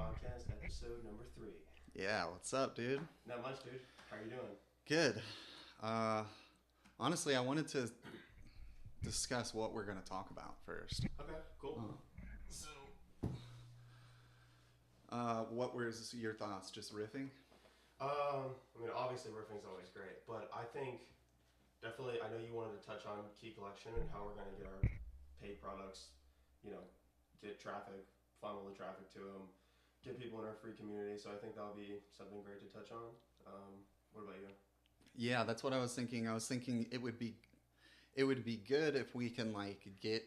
Podcast, episode number 3. Yeah, what's up, dude? Not much, dude. How are you doing? Good. Uh, Honestly, I wanted to discuss what we're going to talk about first. Okay, cool. So, what was your thoughts? Just riffing? Obviously riffing's always great, but I think definitely, I know you wanted to touch on key collection and how we're going to get our paid products, get traffic, funnel the traffic to them, get people in our free community. So I think that'll be something great to touch on. What about you? Yeah, that's what I was thinking. I was thinking it would be good if we can get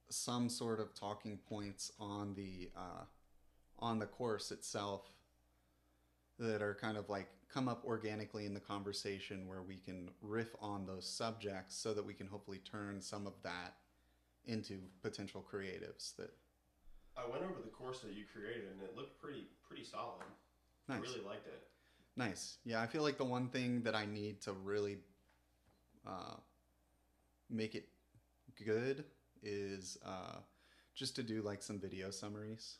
some sort of talking points on the course itself that are kind of come up organically in the conversation where we can riff on those subjects so that we can hopefully turn some of that into potential creatives that. I went over the course that you created and it looked pretty solid. Nice. I really liked it. Nice. Yeah, I feel like the one thing that I need to really uh, make it good is just to do some video summaries.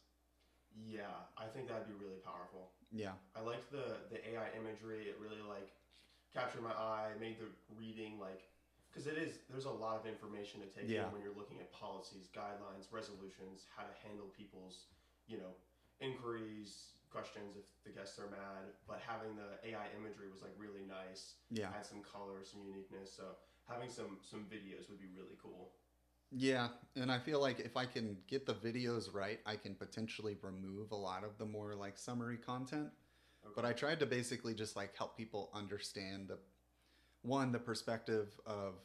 Yeah, I think that'd be really powerful. Yeah. I liked the AI imagery. It really captured my eye, made the reading because there's a lot of information to take in Yeah. when you're looking at policies, guidelines, resolutions, how to handle people's, inquiries, questions if the guests are mad. But having the AI imagery was really nice. Yeah. Had some color, some uniqueness. So having some videos would be really cool. Yeah, and I feel like if I can get the videos right, I can potentially remove a lot of the more summary content. Okay. But I tried to basically just help people understand the perspective of,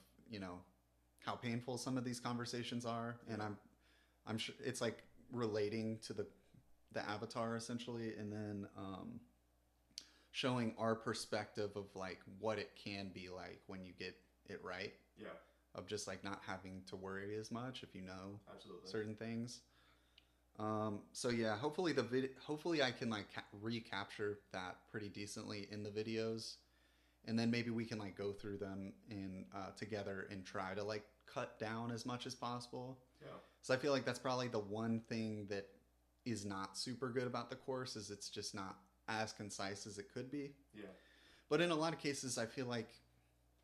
how painful some of these conversations are, and I'm sure it's relating to the avatar essentially, and then showing our perspective of what it can be like when you get it right, Yeah, of just not having to worry as much if you know absolutely. certain things. So yeah, hopefully I can recapture that pretty decently in the videos, and then maybe we can go through them in together and try to cut down as much as possible. Yeah. So I feel like that's probably the one thing that is not super good about the course, is it's just not as concise as it could be. Yeah. But in a lot of cases, I feel like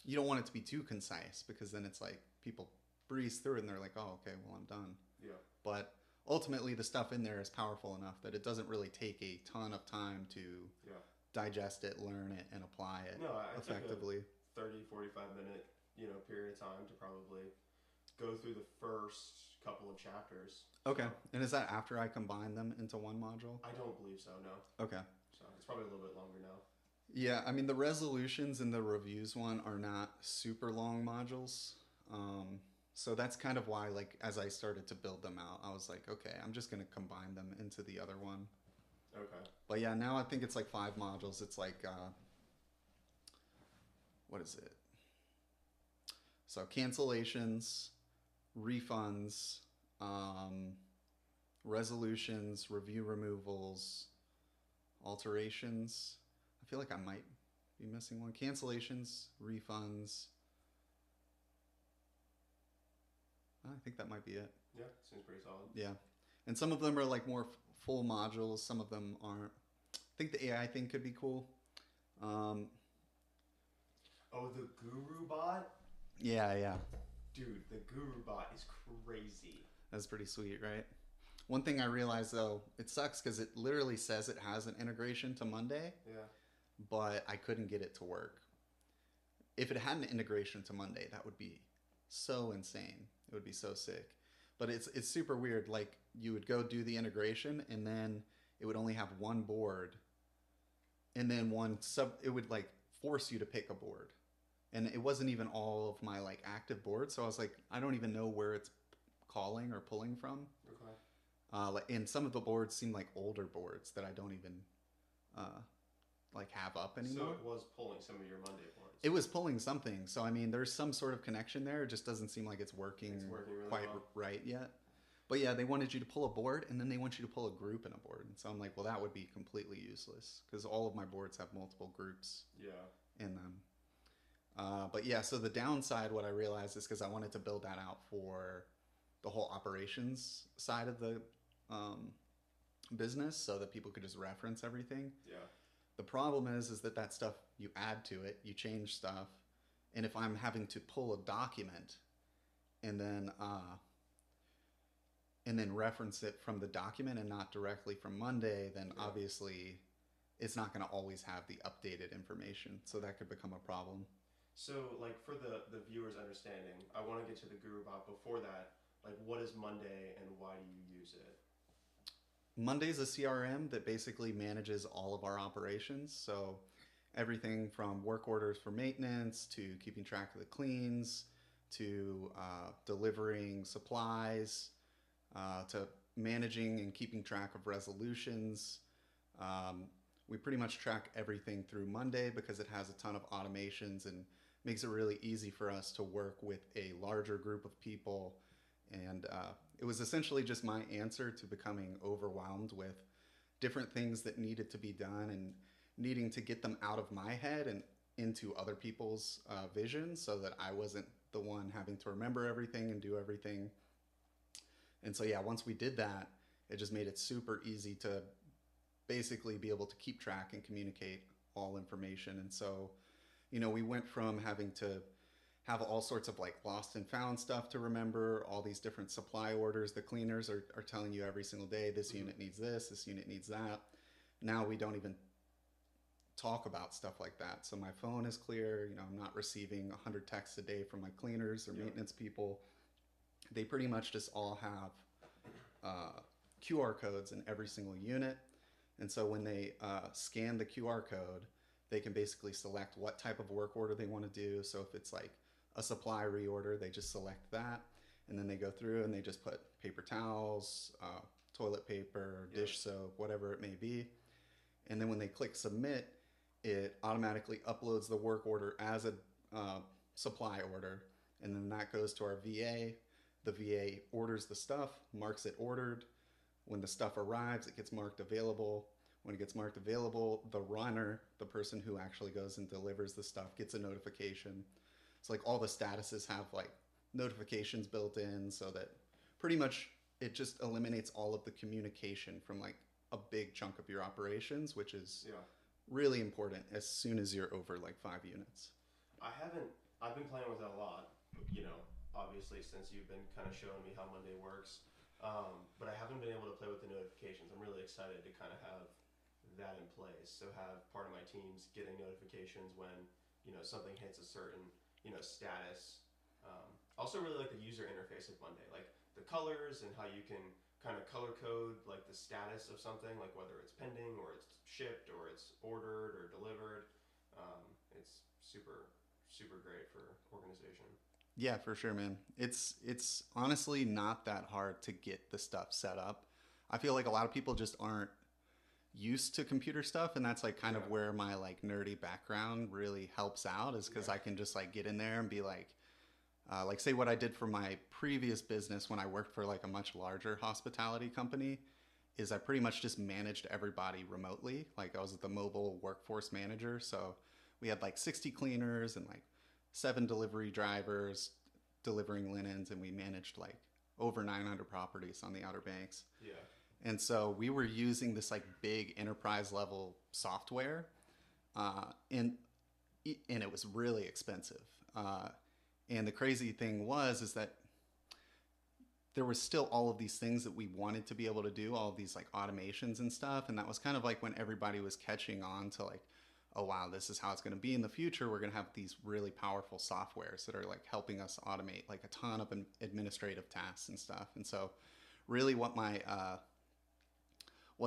you don't want it to be too concise, because then it's people breeze through it and they're like, oh, okay, well, I'm done. Yeah. But ultimately, the stuff in there is powerful enough that it doesn't really take a ton of time to digest it, learn it, and apply it effectively. Took a 30, 45-minute, period of time to probably go through the first couple of chapters. Okay. And is that after I combine them into one module? I don't believe so, no. Okay. So it's probably a little bit longer now. Yeah, I mean, the resolutions and the reviews one are not super long modules. So that's kind of why, as I started to build them out, I was like, okay, I'm just going to combine them into the other one. Okay. But yeah, now I think it's 5 modules. It's what is it? So cancellations, refunds, resolutions, review removals, alterations. I feel like I might be missing one. Cancellations, refunds. I think that might be it. Yeah, seems pretty solid. Yeah. And some of them are more full modules. Some of them aren't. I think the AI thing could be cool. Oh, the Guru bot? Yeah. Dude, the Guru bot is crazy. That's pretty sweet, right? One thing I realized, though, it sucks because it literally says it has an integration to Monday. Yeah. But I couldn't get it to work. If it had an integration to Monday, that would be so insane. It would be so sick. But it's super weird. You would go do the integration, and then it would only have one board, and then it would force you to pick a board, and it wasn't even all of my active boards. So I was like, I don't even know where it's calling or pulling from. Okay. And some of the boards seem like older boards that I don't even have up anymore. So it was pulling some of your Monday boards. It was pulling something. So I mean, there's some sort of connection there. It just doesn't seem like it's working really quite well. right yet. But yeah, they wanted you to pull a board, and then they want you to pull a group in a board. And so I'm like, well, that would be completely useless, because all of my boards have multiple groups in them. But yeah, so the downside, what I realized is, because I wanted to build that out for the whole operations side of the business so that people could just reference everything. Yeah. The problem is that that stuff, you add to it, you change stuff, and if I'm having to pull a document and then reference it from the document and not directly from Monday, then Yeah. obviously it's not going to always have the updated information. So that could become a problem. So, like, for the viewer's understanding, I want to get to the Guru Bot. Before that, like, what is Monday and why do you use it? Monday's a CRM that basically manages all of our operations. So everything from work orders for maintenance to keeping track of the cleans to delivering supplies to managing and keeping track of resolutions. Um, we pretty much track everything through Monday because it has a ton of automations and makes it really easy for us to work with a larger group of people. And it was essentially just my answer to becoming overwhelmed with different things that needed to be done and needing to get them out of my head and into other people's vision so that I wasn't the one having to remember everything and do everything. And so, yeah, once we did that, it just made it super easy to basically be able to keep track and communicate all information. And so, we went from having to have all sorts of like lost and found stuff to remember, all these different supply orders. The cleaners are telling you every single day, this unit needs this unit needs that. Now we don't even talk about stuff like that. So my phone is clear. I'm not receiving 100 texts a day from my cleaners or maintenance people. They pretty much just all have QR codes in every single unit. And so when they scan the QR code, they can basically select what type of work order they want to do. So if it's like a supply reorder, they just select that. And then they go through and they just put paper towels, toilet paper, dish soap, whatever it may be. And then when they click submit, it automatically uploads the work order as a supply order. And then that goes to our VA. The VA orders the stuff, marks it ordered. When the stuff arrives, it gets marked available. When it gets marked available, the runner, the person who actually goes and delivers the stuff, gets a notification. So like all the statuses have like notifications built in so that pretty much it just eliminates all of the communication from like a big chunk of your operations, which is really important as soon as you're over like 5 units. I've been playing with it a lot, obviously since you've been kind of showing me how Monday works. But I haven't been able to play with the notifications. I'm really excited to kind of have that in place. So have part of my teams getting notifications when, something hits a certain, status. Also really like the user interface of Monday, like the colors and how you can kind of color code like the status of something, like whether it's pending or it's shipped or it's ordered or delivered. It's super, super great for organization. Yeah, for sure, man. It's honestly not that hard to get the stuff set up. I feel like a lot of people just aren't used to computer stuff, and that's like kind of where my like nerdy background really helps out, is because I can just like get in there and be like say what I did for my previous business when I worked for like a much larger hospitality company is I pretty much just managed everybody remotely. Like I was the mobile workforce manager, so we had like 60 cleaners and like 7 delivery drivers delivering linens, and we managed like over 900 properties on the Outer Banks. Yeah. And so we were using this like big enterprise level software, and it was really expensive. And the crazy thing is that there was still all of these things that we wanted to be able to do, all of these like automations and stuff. And that was kind of like when everybody was catching on to like, oh wow, this is how it's going to be in the future. We're going to have these really powerful softwares that are like helping us automate like a ton of administrative tasks and stuff. And so really what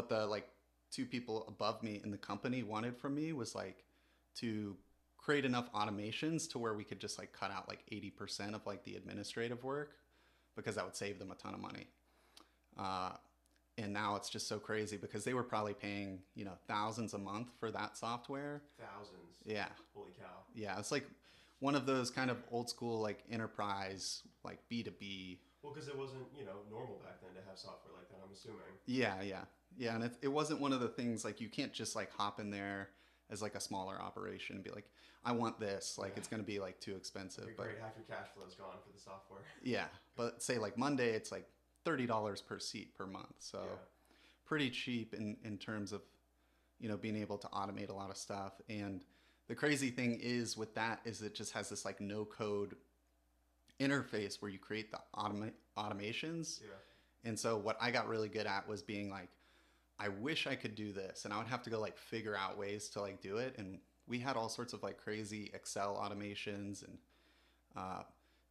the like 2 people above me in the company wanted from me was like to create enough automations to where we could just like cut out like 80% of like the administrative work, because that would save them a ton of money. And now it's just so crazy because they were probably paying, thousands a month for that software. Thousands. Yeah. Holy cow. Yeah. It's like one of those kind of old school, like enterprise, like B2B. Well, because it wasn't, normal back then to have software like that, I'm assuming. Yeah. Yeah. Yeah. And it wasn't one of the things like you can't just like hop in there as like a smaller operation and be like, I want this. Like it's going to be like too expensive. It'd be great. Half your cash flow is gone for the software. Yeah. But say like Monday, it's like $30 per seat per month. So pretty cheap in terms of, being able to automate a lot of stuff. And the crazy thing is with that is it just has this like no code interface where you create the automations. Yeah. And so what I got really good at was being like, I wish I could do this, and I would have to go like figure out ways to like do it. And we had all sorts of like crazy Excel automations and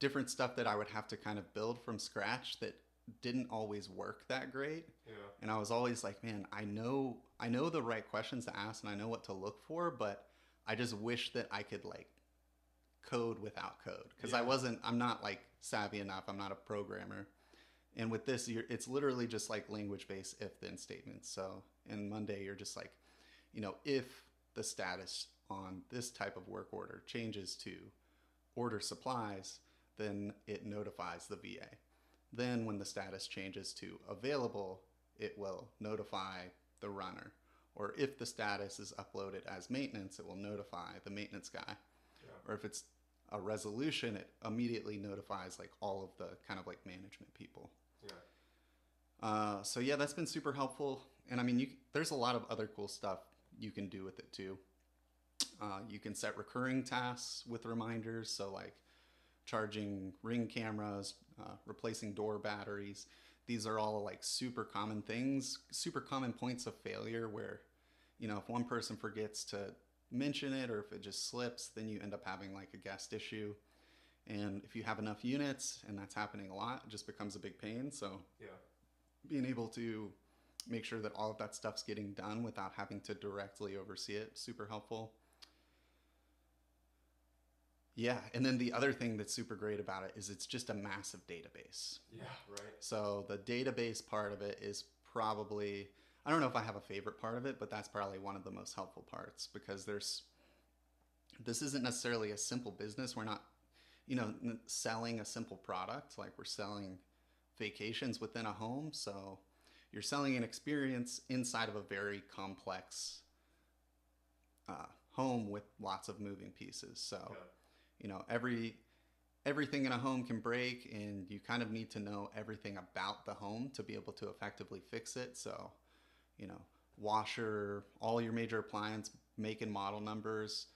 different stuff that I would have to kind of build from scratch that didn't always work that great. Yeah. And I was always like, man, I know the right questions to ask and I know what to look for, but I just wish that I could like code without code, because I'm not like savvy enough. I'm not a programmer. And with this, it's literally just like language-based if-then statements. So in Monday, you're just like, if the status on this type of work order changes to order supplies, then it notifies the VA. Then when the status changes to available, it will notify the runner. Or if the status is uploaded as maintenance, it will notify the maintenance guy. Yeah. Or if it's a resolution, it immediately notifies like all of the kind of like management people. Yeah. So yeah, that's been super helpful. And I mean, there's a lot of other cool stuff you can do with it too. You can set recurring tasks with reminders. So like charging Ring cameras, replacing door batteries. These are all like super common things, super common points of failure where, if one person forgets to mention it or if it just slips, then you end up having like a guest issue. And if you have enough units, and that's happening a lot, it just becomes a big pain. So Yeah. being able to make sure that all of that stuff's getting done without having to directly oversee it, super helpful. Yeah, and then the other thing that's super great about it is it's just a massive database. Yeah, right. So the database part of it is probably, I don't know if I have a favorite part of it, but that's probably one of the most helpful parts, because this isn't necessarily a simple business. We're not, selling a simple product. Like, we're selling vacations within a home. So you're selling an experience inside of a very complex home with lots of moving pieces. So, everything in a home can break, and you kind of need to know everything about the home to be able to effectively fix it. So, washer, all your major appliance make and model numbers.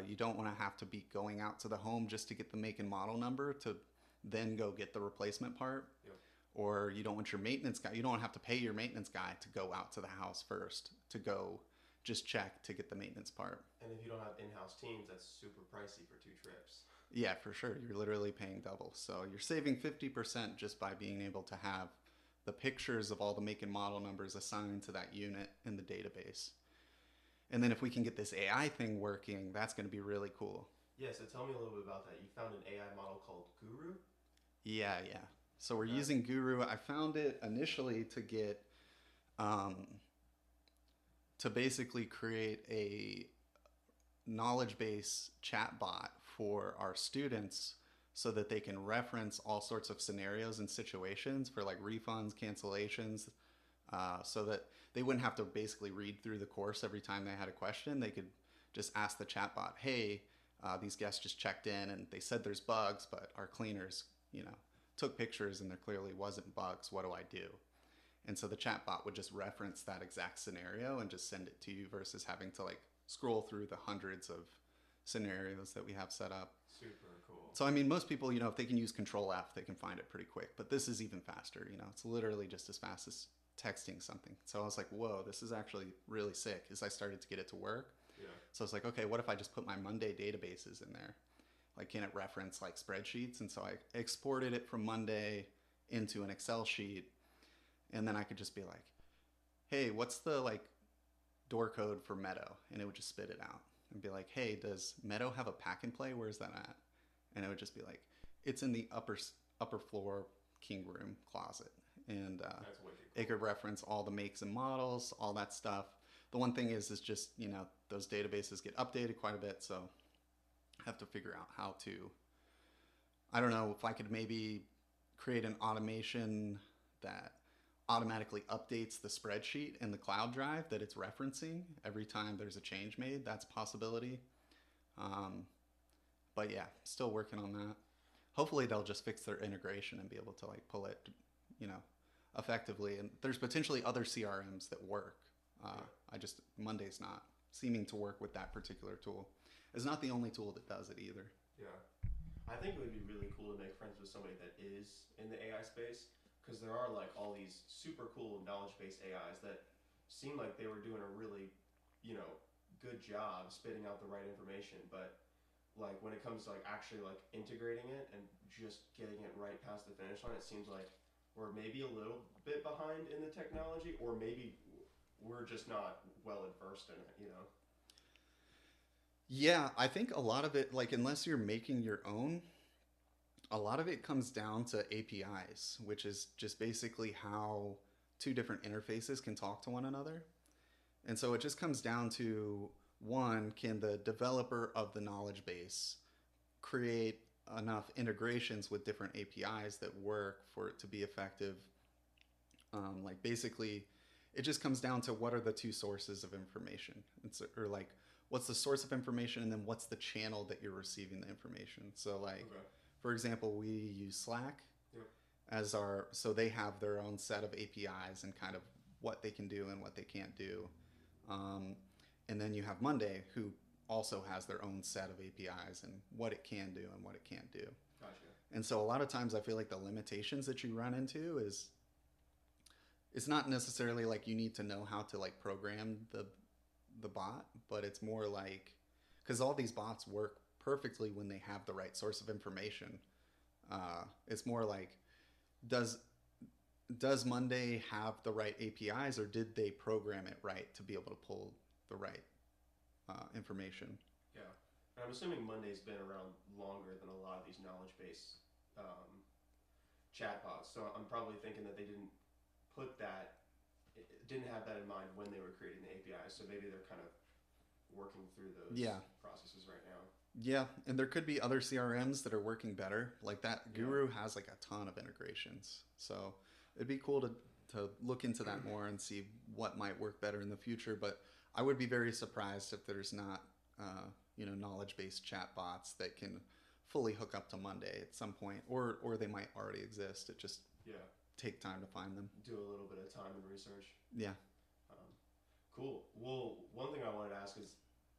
You don't want to have to be going out to the home just to get the make and model number to then go get the replacement part. Yep. Or you don't want your maintenance guy, you don't have to pay your maintenance guy to go out to the house first to go just check to get the maintenance part. And if you don't have in-house teams, that's super pricey for 2 trips. Yeah, for sure. You're literally paying double. So you're saving 50% just by being able to have the pictures of all the make and model numbers assigned to that unit in the database. And then if we can get this AI thing working, that's going to be really cool. Yeah, so tell me a little bit about that. You found an AI model called Guru? Yeah. So we're using Guru. I found it initially to get, to basically create a knowledge base chat bot for our students so that they can reference all sorts of scenarios and situations for like refunds, cancellations, so that they wouldn't have to basically read through the course every time they had a question. They could just ask the chatbot, hey, these guests just checked in and they said there's bugs, but our cleaners, took pictures and there clearly wasn't bugs. What do I do? And so the chatbot would just reference that exact scenario and just send it to you versus having to like scroll through the hundreds of scenarios that we have set up. Super cool. So, I mean, most people, if they can use Control F, they can find it pretty quick. But this is even faster. It's literally just as fast as texting something. So I was like, whoa, this is actually really sick as I started to get it to work. Yeah. So I was like, okay, what if I just put my Monday databases in there? Like, can it reference like spreadsheets? And so I exported it from Monday into an Excel sheet. And then I could just be like, hey, what's the like door code for Meadow? And it would just spit it out and be like, hey, does Meadow have a pack and play? Where's that at? And it would just be like, it's in the upper floor king room closet. And That's wicked cool. it could reference all the makes and models, all that stuff. The one thing is just, those databases get updated quite a bit. So I have to figure out how to, I don't know if I could maybe create an automation that automatically updates the spreadsheet in the cloud drive that it's referencing every time there's a change made. That's a possibility. But yeah, still working on that. Hopefully they'll just fix their integration and be able to like pull it, effectively. And there's potentially other CRMs that work. Yeah. Monday's not seeming to work with that particular tool. It's not the only tool that does it either. Yeah. I think it would be really cool to make friends with somebody that is in the AI space, because there are like all these super cool knowledge based AIs that seem like they were doing a really, good job spitting out the right information, but like when it comes to like actually like integrating it and just getting it right past the finish line, it seems like we're maybe a little bit behind in the technology, or maybe we're just not well versed in it. Yeah, I think a lot of it, like, unless you're making your own, a lot of it comes down to APIs, which is just basically how two different interfaces can talk to one another. And so it just comes down to one, can the developer of the knowledge base create enough integrations with different APIs that work for it to be effective? Like, basically, it just comes down to what are the two sources of information. Or like, what's the source of information, and then what's the channel that you're receiving the information. So like, Okay. for example, we use Slack Yep. as our, so they have their own set of APIs and kind of what they can do and what they can't do. And then you have Monday, who also has their own set of APIs and what it can do and what it can't do. Gotcha. And so a lot of times I feel like the limitations that you run into is, it's not necessarily like you need to know how to like program the bot, but it's more like, because all these bots work perfectly when they have the right source of information. It's more like, does Monday have the right APIs, or did they program it right to be able to pull the right information? Yeah. And I'm assuming Monday's been around longer than a lot of these knowledge based chatbots. So I'm probably thinking that they didn't have that in mind when they were creating the APIs. So maybe they're kind of working through those processes right now. Yeah, and there could be other CRMs that are working better. Like that Guru has like a ton of integrations. So it'd be cool to look into that more and see what might work better in the future. But I would be very surprised if there's not, knowledge-based chatbots that can fully hook up to Monday at some point, or they might already exist. It just take time to find them. Do a little bit of time and research. Yeah. Cool. Well, one thing I wanted to ask is,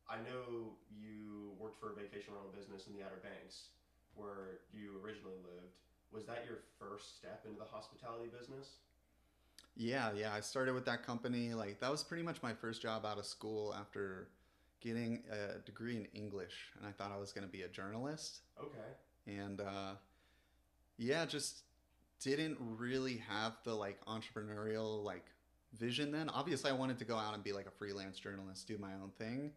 I know you worked for a vacation rental business in the Outer Banks, where you originally lived. Was that your first step into the hospitality business? Yeah. I started with that company. Like, that was pretty much my first job out of school after getting a degree in English, and I thought I was going to be a journalist. Okay. And just didn't really have the like entrepreneurial like vision then. Obviously I wanted to go out and be like a freelance journalist, do my own thing,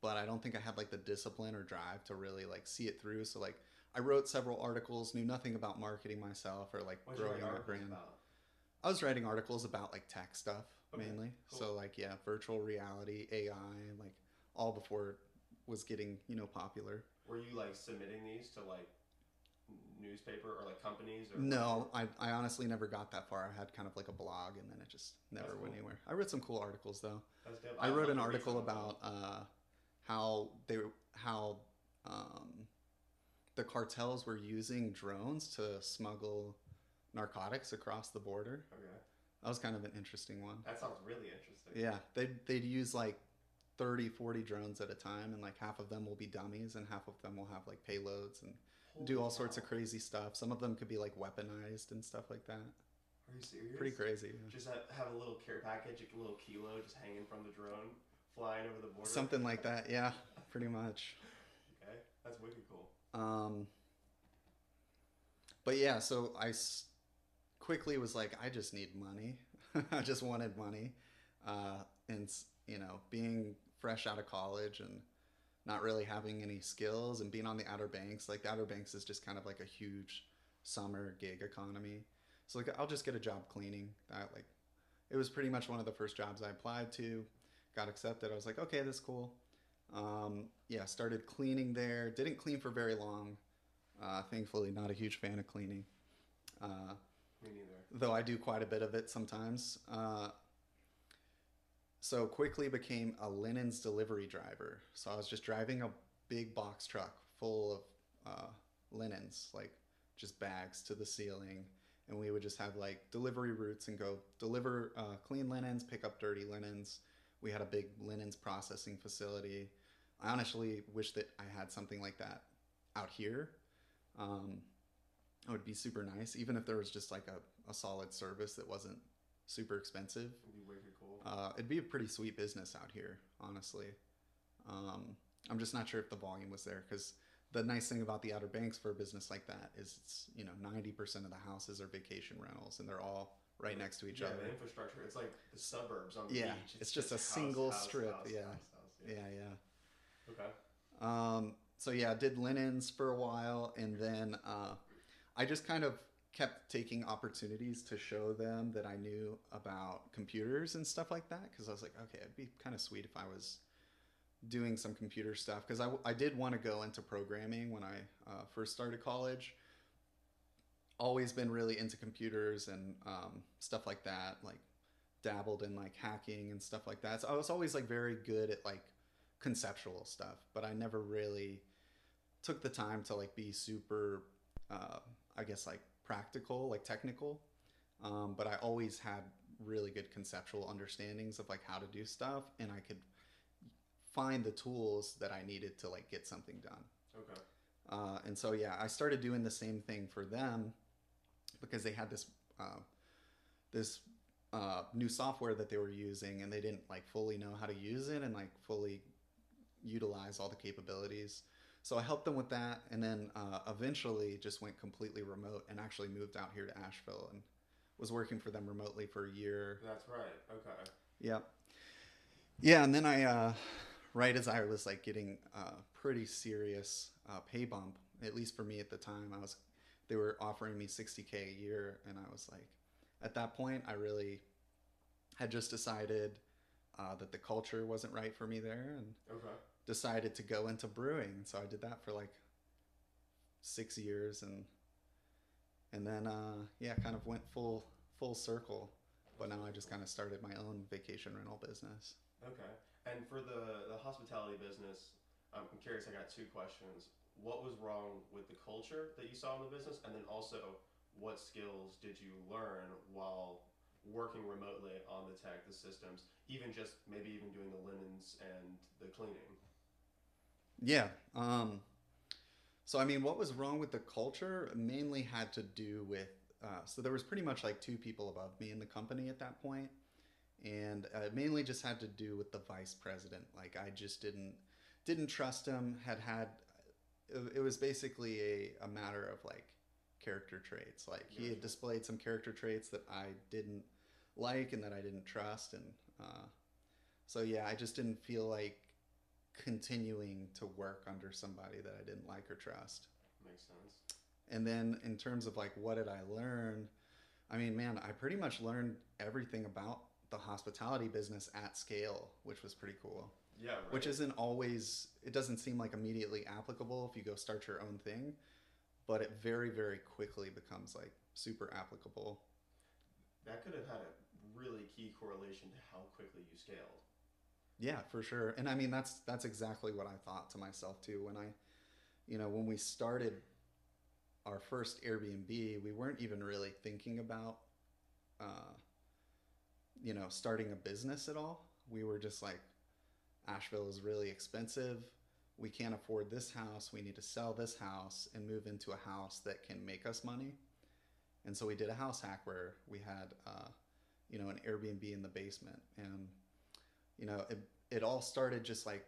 but I don't think I had like the discipline or drive to really like see it through. So like, I wrote several articles, knew nothing about marketing myself or like growing my brand. I was writing articles about like tech stuff mainly. Cool. So like, virtual reality, AI, like all before it was getting, popular. Were you like submitting these to like newspaper or like companies? Or no, I honestly never got that far. I had kind of like a blog, and then it just never went anywhere. I wrote some cool articles though. That's dope. I wrote an article about how the cartels were using drones to smuggle narcotics across the border. Okay. That was kind of an interesting one. That sounds really interesting. Yeah, they'd use like 30, 40 drones at a time, and like half of them will be dummies and half of them will have like payloads and do all sorts of crazy stuff. Some of them could be like weaponized and stuff like that. Are you serious? Pretty crazy. Yeah. Just have a little care package, a little kilo just hanging from the drone, flying over the border. Something like that, yeah, pretty much. Okay, that's wicked cool. But yeah, so I quickly was like, I just need money. I just wanted money. And, being fresh out of college and not really having any skills and being on the Outer Banks, like the Outer Banks is just kind of like a huge summer gig economy. So like, I'll just get a job cleaning. It was pretty much one of the first jobs I applied to, got accepted. I was like, okay, that's cool. Started cleaning there. Didn't clean for very long. Thankfully, not a huge fan of cleaning. Me neither. Though I do quite a bit of it sometimes. So quickly became a linens delivery driver. So I was just driving a big box truck full of linens, like just bags to the ceiling. and we would just have like delivery routes and go deliver clean linens, pick up dirty linens. We had a big linens processing facility. I honestly wish that I had something like that out here. Um, it would be super nice, even if there was just like a solid service that wasn't super expensive. It'd be wicked cool. It'd be a pretty sweet business out here, honestly. Um, I'm just not sure if the volume was there because the nice thing about the Outer Banks for a business like that is it's 90% of the houses are vacation rentals and they're all right next to each other. Yeah, the infrastructure. It's like the suburbs on the Yeah, beach. it's just a single strip. Yeah. Yeah. Yeah. Okay. So yeah, I did linens for a while, and then I just kind of kept taking opportunities to show them that I knew about computers and stuff like that, because I was like, okay, it'd be kind of sweet if I was doing some computer stuff, because I did want to go into programming when I first started college. Always been really into computers and stuff like that, like dabbled in like hacking and stuff like that. So I was always like very good at like conceptual stuff, but I never really took the time to like be super I guess like practical, like technical. But I always had really good conceptual understandings of like how to do stuff, and I could find the tools that I needed to like get something done. Okay. And so yeah, I started doing the same thing for them because they had this new software that they were using, and they didn't like fully know how to use it and like fully utilize all the capabilities. So I helped them with that, and then eventually just went completely remote and actually moved out here to Asheville and was working for them remotely for a year. That's right. Okay. Yep. Yeah, and then I, right as I was like getting a pretty serious pay bump, at least for me at the time, they were offering me $60K a year, and I was like, at that point, I really had just decided that the culture wasn't right for me there, and Okay. decided to go into brewing. So I did that for like 6 years, and then yeah, kind of went full circle. But now I just kind of started my own vacation rental business. Okay. And for the hospitality business, I'm curious. I got two questions. What was wrong with the culture that you saw in the business, and then also, what skills did you learn while working remotely on the tech, the systems, even just maybe even doing the linens and the cleaning? Yeah. So I mean, what was wrong with the culture mainly had to do with so there was pretty much like two people above me in the company at that point, and it mainly just had to do with the vice president. Like I just didn't trust him. It was basically a matter of like character traits. Like he had displayed some character traits that I didn't like and that I didn't trust, and so yeah, I just didn't feel like continuing to work under somebody that I didn't like or trust. Makes sense. And then in terms of like what did I learn? I mean, man, I pretty much learned everything about the hospitality business at scale, which was pretty cool. Yeah, right. Which isn't always, it doesn't seem like immediately applicable if you go start your own thing, but it very, very quickly becomes like super applicable. That could have had a really key correlation to how quickly you scaled. Yeah, for sure. And I mean, that's exactly what I thought to myself too. When we started our first Airbnb, we weren't even really thinking about, starting a business at all. We were just like, Asheville is really expensive. We can't afford this house. We need to sell this house and move into a house that can make us money. And so we did a house hack where we had, an Airbnb in the basement. And, it all started just like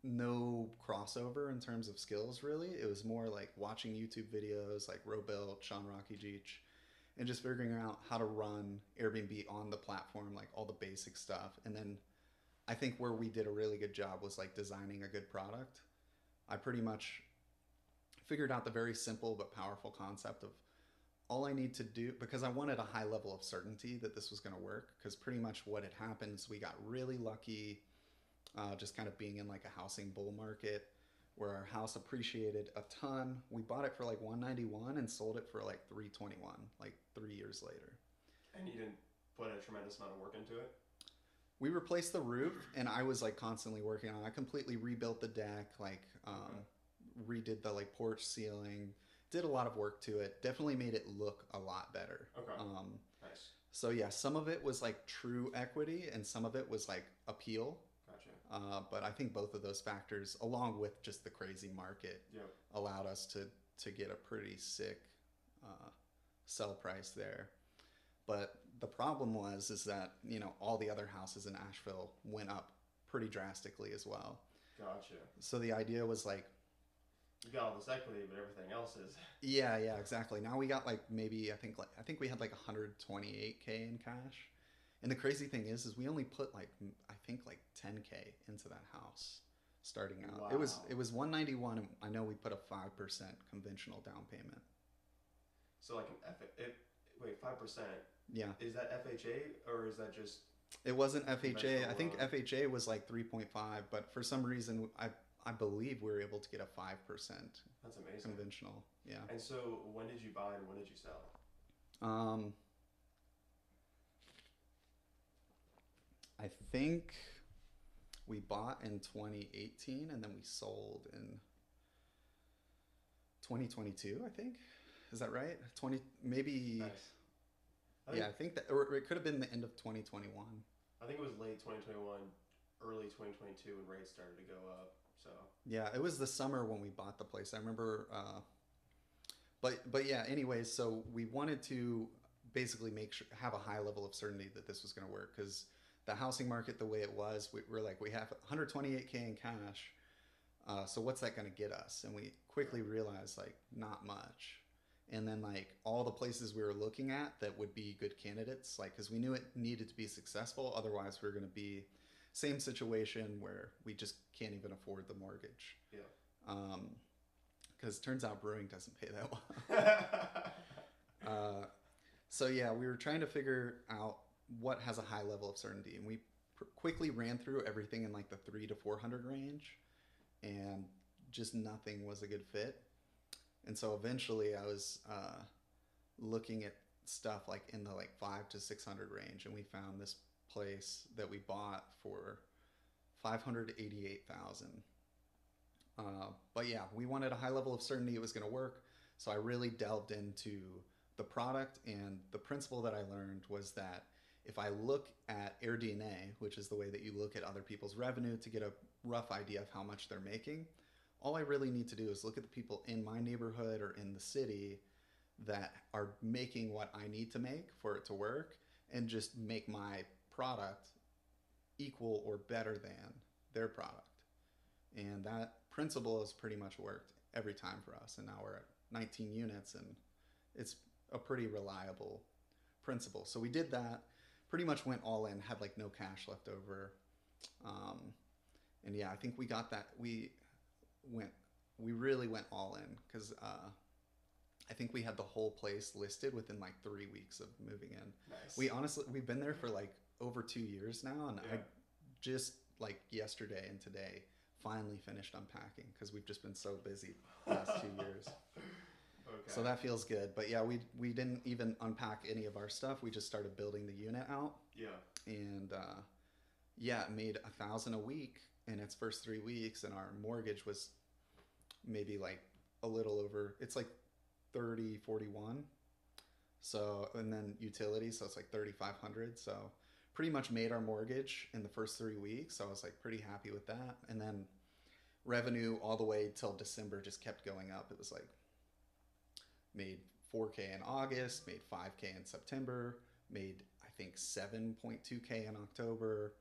no crossover in terms of skills, really. It was more like watching YouTube videos like Robuilt, Sean Rocky Jeech, and just figuring out how to run Airbnb on the platform, like all the basic stuff. And then I think where we did a really good job was like designing a good product. I pretty much figured out the very simple but powerful concept of all I need to do, because I wanted a high level of certainty that this was going to work, because pretty much what had happened is we got really lucky just kind of being in like a housing bull market where our house appreciated a ton. We bought it for like 191 and sold it for like 321, like 3 years later. And you didn't put a tremendous amount of work into it? We replaced the roof, and I was like constantly working on it. I completely rebuilt the deck, like redid the like porch ceiling, Did a lot of work to it. Definitely made it look a lot better. Okay. Nice. So yeah, some of it was like true equity, and some of it was like appeal. Gotcha. But I think both of those factors, along with just the crazy market, Yep. allowed us to get a pretty sick sell price there. But the problem was is that all the other houses in Asheville went up pretty drastically as well. Gotcha. So the idea was like, You got all this equity, but everything else is. yeah, exactly. Now we got like maybe I think we had like 128K in cash. And the crazy thing is we only put like I think like 10K into that house starting out. Wow. It was 191, and I know we put a 5% conventional down payment. So like wait, 5%. Yeah. Is that FHA or is that just? It wasn't FHA. Conventional I think loan. FHA was like 3.5, but for some reason I believe we were able to get a 5% That's amazing. conventional. Yeah. And so when did you buy and when did you sell? I think we bought in 2018 and then we sold in 2022, I think. Is that right? 20 maybe. Nice. I think that, or it could have been the end of 2021. I think it was late 2021, early 2022 when rates started to go up. So Yeah, it was the summer when we bought the place. I remember. But yeah. Anyways, so we wanted to basically have a high level of certainty that this was going to work, because the housing market, the way it was, we're like, we have 128K in cash. So what's that going to get us? And we quickly realized like not much. And then like all the places we were looking at that would be good candidates, like, because we knew it needed to be successful. Otherwise we were going to be same situation where we just can't even afford the mortgage. yeah. Because turns out brewing doesn't pay that well. So yeah, we were trying to figure out what has a high level of certainty, and we quickly ran through everything in like the 300 to 400 range, and just nothing was a good fit. And so eventually I was looking at stuff like in the like 500 to 600 range, and we found this place that we bought for $588,000. But yeah, we wanted a high level of certainty it was going to work. So I really delved into the product, and the principle that I learned was that if I look at AirDNA, which is the way that you look at other people's revenue to get a rough idea of how much they're making, all I really need to do is look at the people in my neighborhood or in the city that are making what I need to make for it to work, and just make my product equal or better than their product. And that principle has pretty much worked every time for us. And now we're at 19 units, and it's a pretty reliable principle. So we did that, pretty much went all in, had like no cash left over. And yeah, I think we got that. We really went all in, because I think we had the whole place listed within like 3 weeks of moving in. Nice. We've been there for like over 2 years now, and Yeah. I just like yesterday and today finally finished unpacking, because we've just been so busy the last 2 years. Okay. So that feels good. But yeah, we didn't even unpack any of our stuff. We just started building the unit out, Yeah. and yeah, it made $1,000 a week in its first 3 weeks, and our mortgage was maybe like a little over. It's like 41. So, and then utilities, so it's like 3,500. So pretty much made our mortgage in the first 3 weeks. So I was like pretty happy with that. And then revenue all the way till December just kept going up. It was like made 4K in August, made 5K in September, made I think 7.2K in October,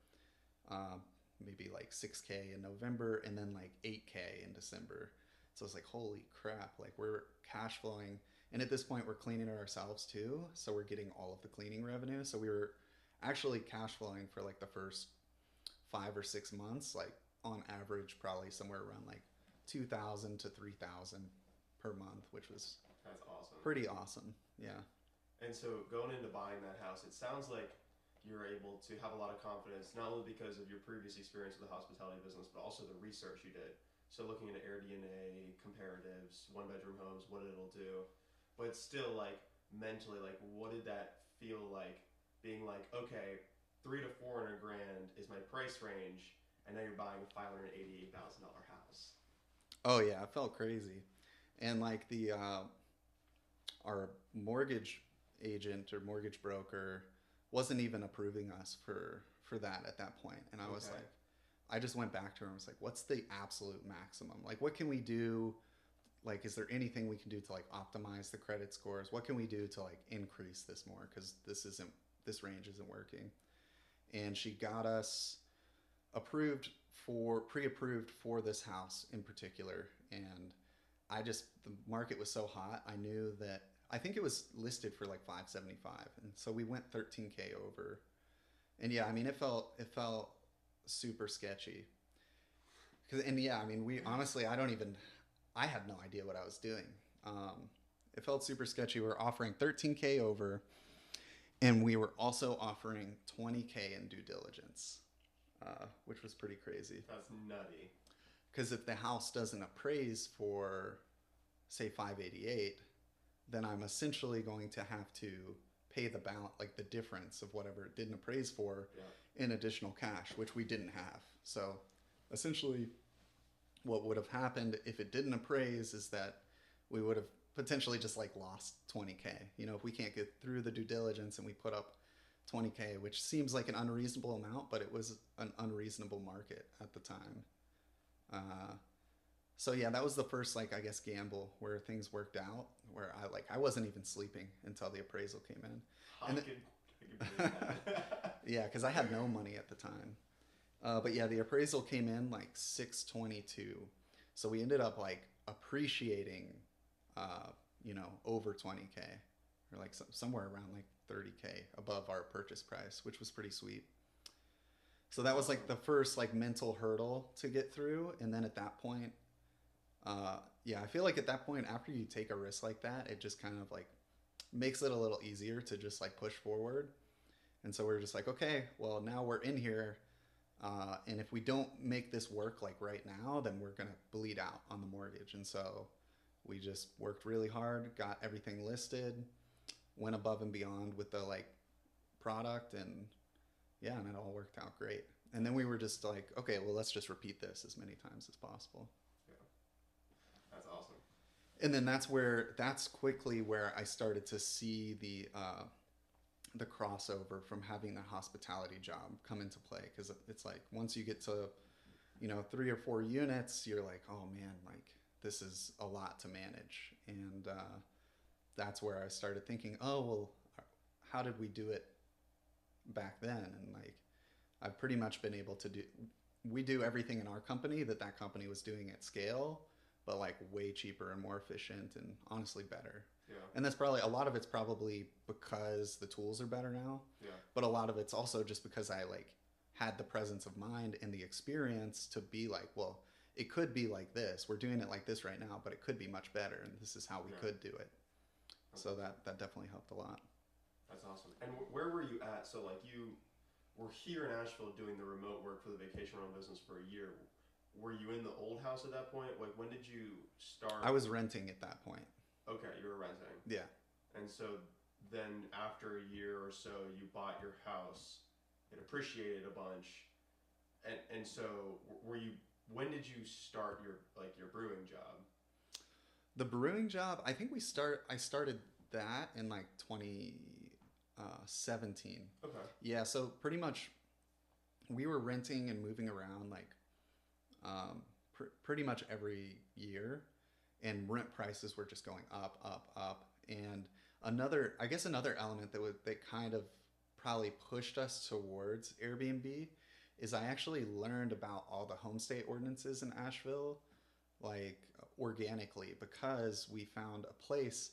maybe like 6K in November, and then like 8K in December. So it's like, holy crap, like we're cash flowing. And at this point we're cleaning it ourselves too. So we're getting all of the cleaning revenue. So we were actually cash flowing for like the first 5 or 6 months, like on average, probably somewhere around like 2,000 to 3,000 per month, which was That's awesome. pretty awesome. Yeah. And so going into buying that house, it sounds like you're able to have a lot of confidence, not only because of your previous experience with the hospitality business, but also the research you did. So looking at AirDNA, comparatives, 1-bedroom homes, what it'll do. But still, like, mentally, like, what did that feel like? Being like, okay, 300 to 400 grand is my price range, and now you're buying a $588,000 house. Oh yeah, it felt crazy. And like the our mortgage agent or mortgage broker wasn't even approving us for that at that point. And I was Okay. like, I just went back to her and was like, what's the absolute maximum? Like, what can we do? Like, is there anything we can do to like optimize the credit scores? What can we do to like increase this more? Because this range isn't working. And she got us approved for pre-approved for this house in particular. And the market was so hot. I knew that I think it was listed for like 575, and so we went 13K over. And yeah, I mean it felt super sketchy. And yeah, I mean we honestly I had no idea what I was doing. It felt super sketchy. We were offering 13K over, and we were also offering 20K in due diligence, which was pretty crazy. That's nutty. Because if the house doesn't appraise for, say, 588, then I'm essentially going to have to pay the balance, like the difference of whatever it didn't appraise for, Yeah. in additional cash, which we didn't have. So essentially, what would have happened if it didn't appraise is that we would have potentially just like lost 20K. You know, if we can't get through the due diligence and we put up 20K, which seems like an unreasonable amount, but it was an unreasonable market at the time. So yeah, that was the first like I guess gamble where things worked out. Where I wasn't even sleeping until the appraisal came in. I And could believe that. yeah, because I had no money at the time. But yeah, the appraisal came in like 622, so we ended up like appreciating, over 20K, or like somewhere around like 30K above our purchase price, which was pretty sweet. So that was like the first like mental hurdle to get through, and then at that point, yeah, I feel like at that point after you take a risk like that, it just kind of like makes it a little easier to just like push forward. And so we're just like, okay, well now we're in here, and if we don't make this work like right now, then we're gonna bleed out on the mortgage. And so we just worked really hard, got everything listed, went above and beyond with the like product, and yeah, and it all worked out great. And then we were just like, okay, well, let's just repeat this as many times as possible. Yeah. That's awesome. And then that's quickly where I started to see the crossover from having the hospitality job come into play, because it's like once you get to 3 or 4 units, you're like, oh man, like this is a lot to manage. And that's where I started thinking, oh well, how did we do it back then? And like I've pretty much been able to we do everything in our company that company was doing at scale, but like way cheaper and more efficient and honestly better. Yeah. And that's probably a lot of it's probably because the tools are better now. Yeah. But a lot of it's also just because I like had the presence of mind and the experience to be like, well, it could be like this. We're doing it like this right now, but it could be much better, and this is how we could do it. So that definitely helped a lot. That's awesome. And where were you at? So like you were here in Asheville doing the remote work for the vacation rental business for a year. Were you in the old house at that point? Like when did you start? I was renting at that point. Okay, you were renting. Yeah. And so then after a year or so, you bought your house. It appreciated a bunch. And so when did you start your brewing job? The brewing job, I think I started that in like 2017. Okay. Yeah, so pretty much we were renting and moving around like pretty much every year, and rent prices were just going up, up, up. And another element that kind of probably pushed us towards Airbnb is I actually learned about all the homestay ordinances in Asheville, like organically, because we found a place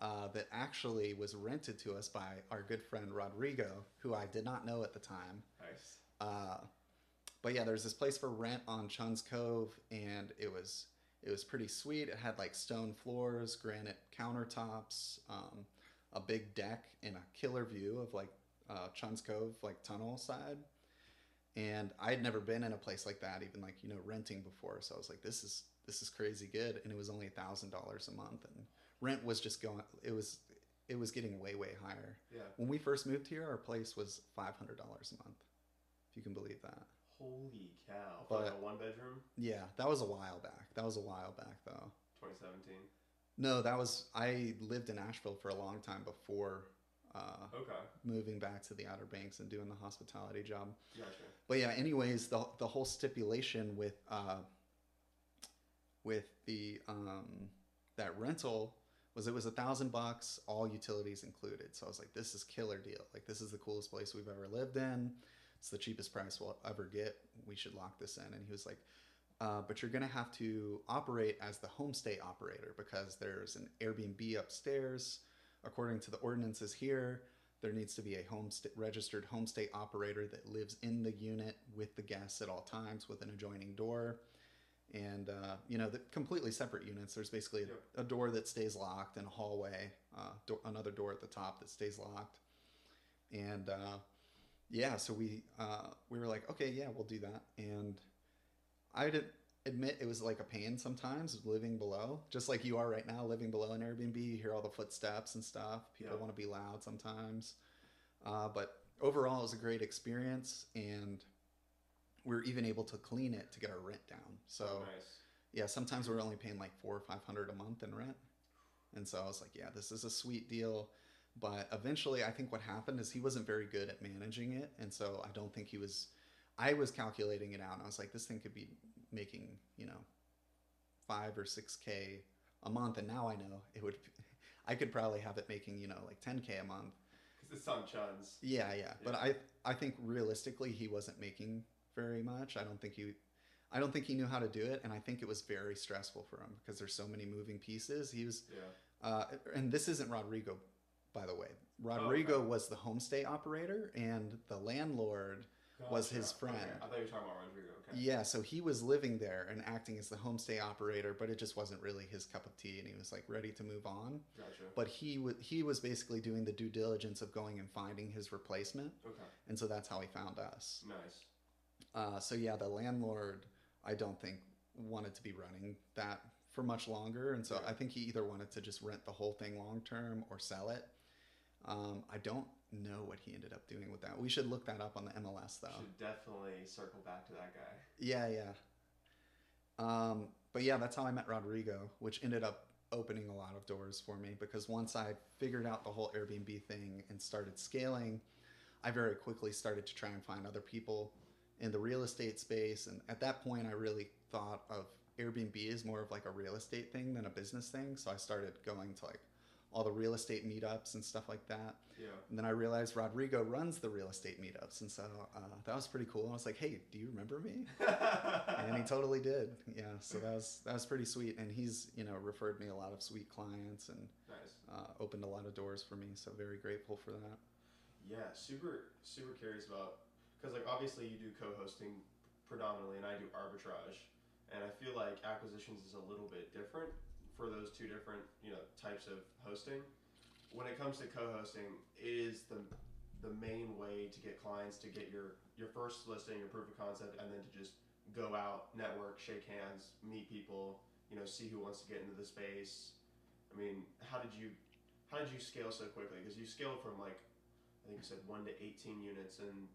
that actually was rented to us by our good friend Rodrigo, who I did not know at the time. Nice. But yeah, there's this place for rent on Chun's Cove, and it was pretty sweet. It had like stone floors, granite countertops, a big deck, and a killer view of like Chun's Cove, like tunnel side. And I had never been in a place like that, even like renting before. So I was like, this is crazy good, and it was only $1,000 a month, and rent was just going. It was getting way higher. Yeah. When we first moved here, our place was $500 a month, if you can believe that. Holy cow! For But like a 1-bedroom. yeah, that was a while back. Though. 2017. No, I lived in Asheville for a long time before Okay. moving back to the Outer Banks and doing the hospitality job. Gotcha. But yeah, anyways, the whole stipulation with the that rental was it was $1,000, all utilities included. So I was like, this is killer deal. Like this is the coolest place we've ever lived in. It's the cheapest price we'll ever get. We should lock this in. And he was like, but you're going to have to operate as the homestay operator because there's an Airbnb upstairs. According to the ordinances here, there needs to be a registered homestay operator that lives in the unit with the guests at all times with an adjoining door. And, the completely separate units. There's basically a door that stays locked and a hallway, another door at the top that stays locked. And, so we were like, okay, yeah, we'll do that. And I would admit it was like a pain sometimes living below, just like you are right now, living below an Airbnb. You hear all the footsteps and stuff. People want to be loud sometimes. But overall, it was a great experience. And we were even able to clean it to get our rent down. So, nice. Yeah, sometimes we're only paying like $400 or $500 a month in rent. And so I was like, yeah, this is a sweet deal. But eventually, I think what happened is he wasn't very good at managing it. And so I don't think I was calculating it out. And I was like, this thing could be making, 5 or 6K a month. And now I know I could probably have it making, like 10K a month. Because it's on Chuns. Yeah. But I think realistically, he wasn't making very much. I don't think he knew how to do it. And I think it was very stressful for him because there's so many moving pieces. He was, and this isn't Rodrigo, by the way. Rodrigo was the homestay operator and the landlord was his friend. Okay. I thought you were talking about Rodrigo. Okay. Yeah, so he was living there and acting as the homestay operator, but it just wasn't really his cup of tea, and he was like ready to move on. Gotcha. But he was basically doing the due diligence of going and finding his replacement. Okay. And so that's how he found us. Nice. So yeah, the landlord, I don't think wanted to be running that for much longer, and so I think he either wanted to just rent the whole thing long term or sell it. I don't know what he ended up doing with that. We should look that up on the MLS though. Should definitely circle back to that guy. Yeah. But yeah, that's how I met Rodrigo, which ended up opening a lot of doors for me because once I figured out the whole Airbnb thing and started scaling, I very quickly started to try and find other people in the real estate space. And at that point, I really thought of Airbnb as more of like a real estate thing than a business thing. So I started going to like all the real estate meetups and stuff like that. Yeah. And then I realized Rodrigo runs the real estate meetups. And so that was pretty cool. And I was like, hey, do you remember me? And he totally did. Yeah. So that was pretty sweet. And he's, referred me a lot of sweet clients and opened a lot of doors for me. So very grateful for that. Yeah. Super, super curious about, because like obviously you do co-hosting predominantly and I do arbitrage. And I feel like acquisitions is a little bit different for those two different, types of hosting. When it comes to co-hosting, it is the main way to get clients to get your first listing, your proof of concept, and then to just go out, network, shake hands, meet people, see who wants to get into the space. I mean, how did you scale so quickly? Because you scaled from like, I think you said 1 to 18 units in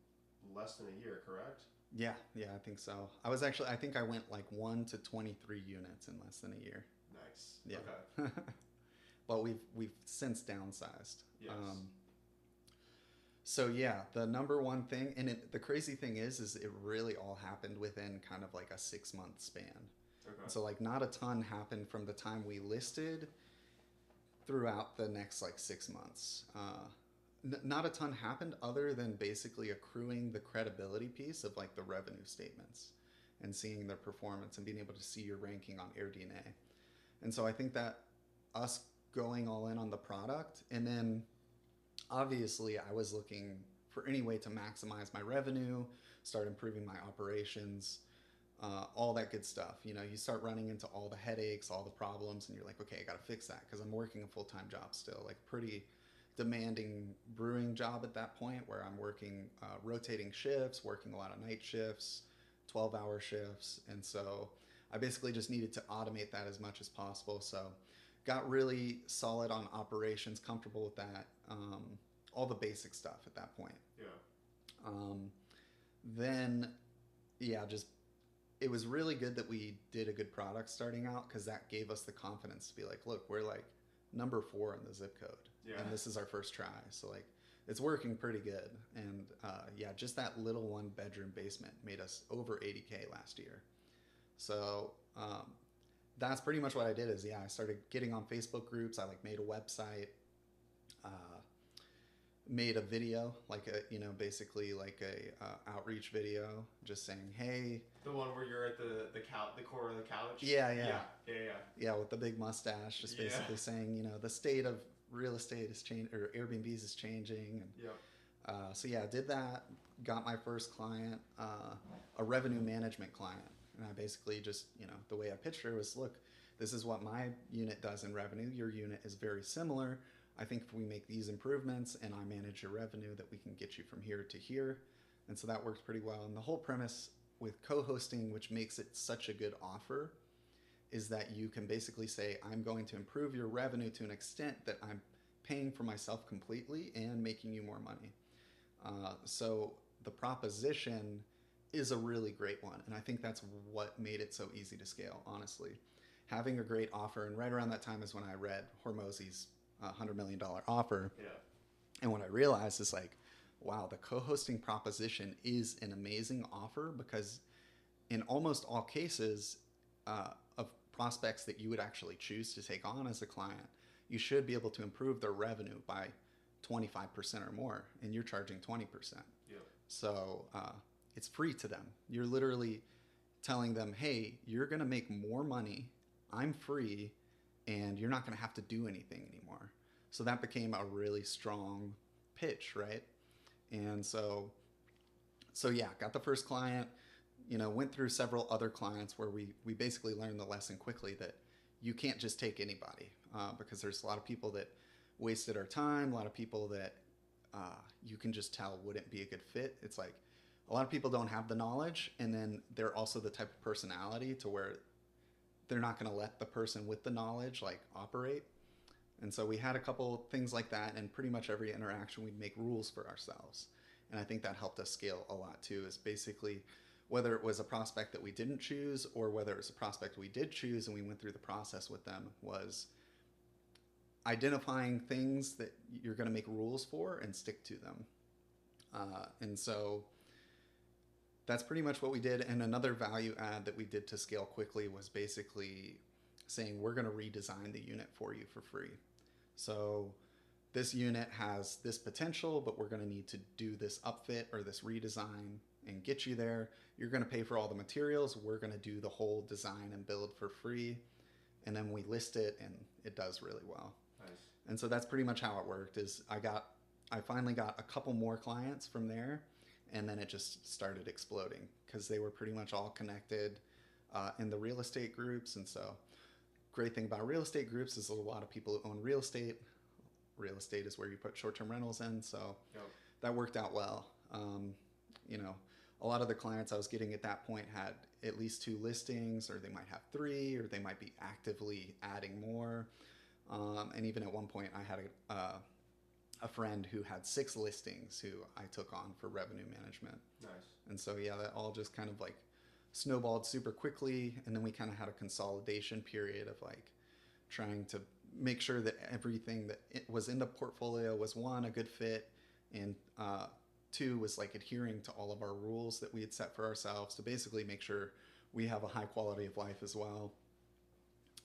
less than a year, correct? Yeah, I think so. I think I went like 1 to 23 units in less than a year. Nice. Yeah. Okay. But we've since downsized. Yes. So yeah, the number one thing, and the crazy thing is it really all happened within kind of like a 6-month span. Okay. So like not a ton happened from the time we listed throughout the next like 6 months. Not a ton happened other than basically accruing the credibility piece of like the revenue statements and seeing their performance and being able to see your ranking on AirDNA. And so I think that us going all in on the product, and then obviously I was looking for any way to maximize my revenue, start improving my operations, all that good stuff. You start running into all the headaches, all the problems, and you're like, okay, I got to fix that because I'm working a full-time job still, like pretty demanding brewing job at that point where I'm working rotating shifts, working a lot of night shifts, 12-hour shifts. And so I basically just needed to automate that as much as possible. So got really solid on operations, comfortable with that, all the basic stuff at that point. Yeah. Then, yeah, just it was really good that we did a good product starting out, because that gave us the confidence to be like, look, we're like number 4 in the zip code, and this is our first try, so like it's working pretty good. And yeah, just that little 1-bedroom basement made us over 80K last year. So that's pretty much what I did. Is I started getting on Facebook groups. I like made a website, made a video, like a, basically like a outreach video, just saying, hey. The one where you're at the corner of the couch. Yeah, with the big mustache, just basically saying, the state of real estate is changing, or Airbnbs is changing. And so yeah, I did that. Got my first client, a revenue management client, and I basically just, the way I pitched her was, look, this is what my unit does in revenue. Your unit is very similar. I think if we make these improvements and I manage your revenue, that we can get you from here to here. And so that works pretty well. And the whole premise with co-hosting, which makes it such a good offer, is that you can basically say, I'm going to improve your revenue to an extent that I'm paying for myself completely and making you more money. So the proposition is a really great one. And I think that's what made it so easy to scale, honestly. Having a great offer. And right around that time is when I read Hormozi's $100 million offer. Yeah. And what I realized is like, wow, the co-hosting proposition is an amazing offer, because in almost all cases of prospects that you would actually choose to take on as a client, you should be able to improve their revenue by 25% or more, and you're charging 20%. Yeah. So it's free to them. You're literally telling them, hey, you're going to make more money. I'm free. And you're not going to have to do anything anymore. So that became a really strong pitch, right? And so yeah, got the first client, went through several other clients where we basically learned the lesson quickly that you can't just take anybody, because there's a lot of people that wasted our time, a lot of people that you can just tell wouldn't be a good fit. It's like a lot of people don't have the knowledge, and then they're also the type of personality to where they're not going to let the person with the knowledge like operate. And so we had a couple things like that, and pretty much every interaction we'd make rules for ourselves. And I think that helped us scale a lot too, is basically whether it was a prospect that we didn't choose or whether it was a prospect we did choose and we went through the process with them, was identifying things that you're going to make rules for and stick to them. And so that's pretty much what we did. And another value add that we did to scale quickly was basically saying, we're going to redesign the unit for you for free. So this unit has this potential, but we're going to need to do this upfit or this redesign and get you there. You're going to pay for all the materials. We're going to do the whole design and build for free. And then we list it, and it does really well. Nice. And so that's pretty much how it worked. Is I finally got a couple more clients from there. And then it just started exploding, because they were pretty much all connected in the real estate groups. And so great thing about real estate groups is a lot of people who own real estate. Real estate is where you put short-term rentals in. So that worked out well. A lot of the clients I was getting at that point had at least 2 listings, or they might have 3, or they might be actively adding more. And even at one point I had a friend who had 6 listings who I took on for revenue management. Nice. And so yeah, that all just kind of like snowballed super quickly. And then we kind of had a consolidation period of like trying to make sure that everything that it was in the portfolio was, 1, a good fit, and 2, was like adhering to all of our rules that we had set for ourselves to basically make sure we have a high quality of life as well.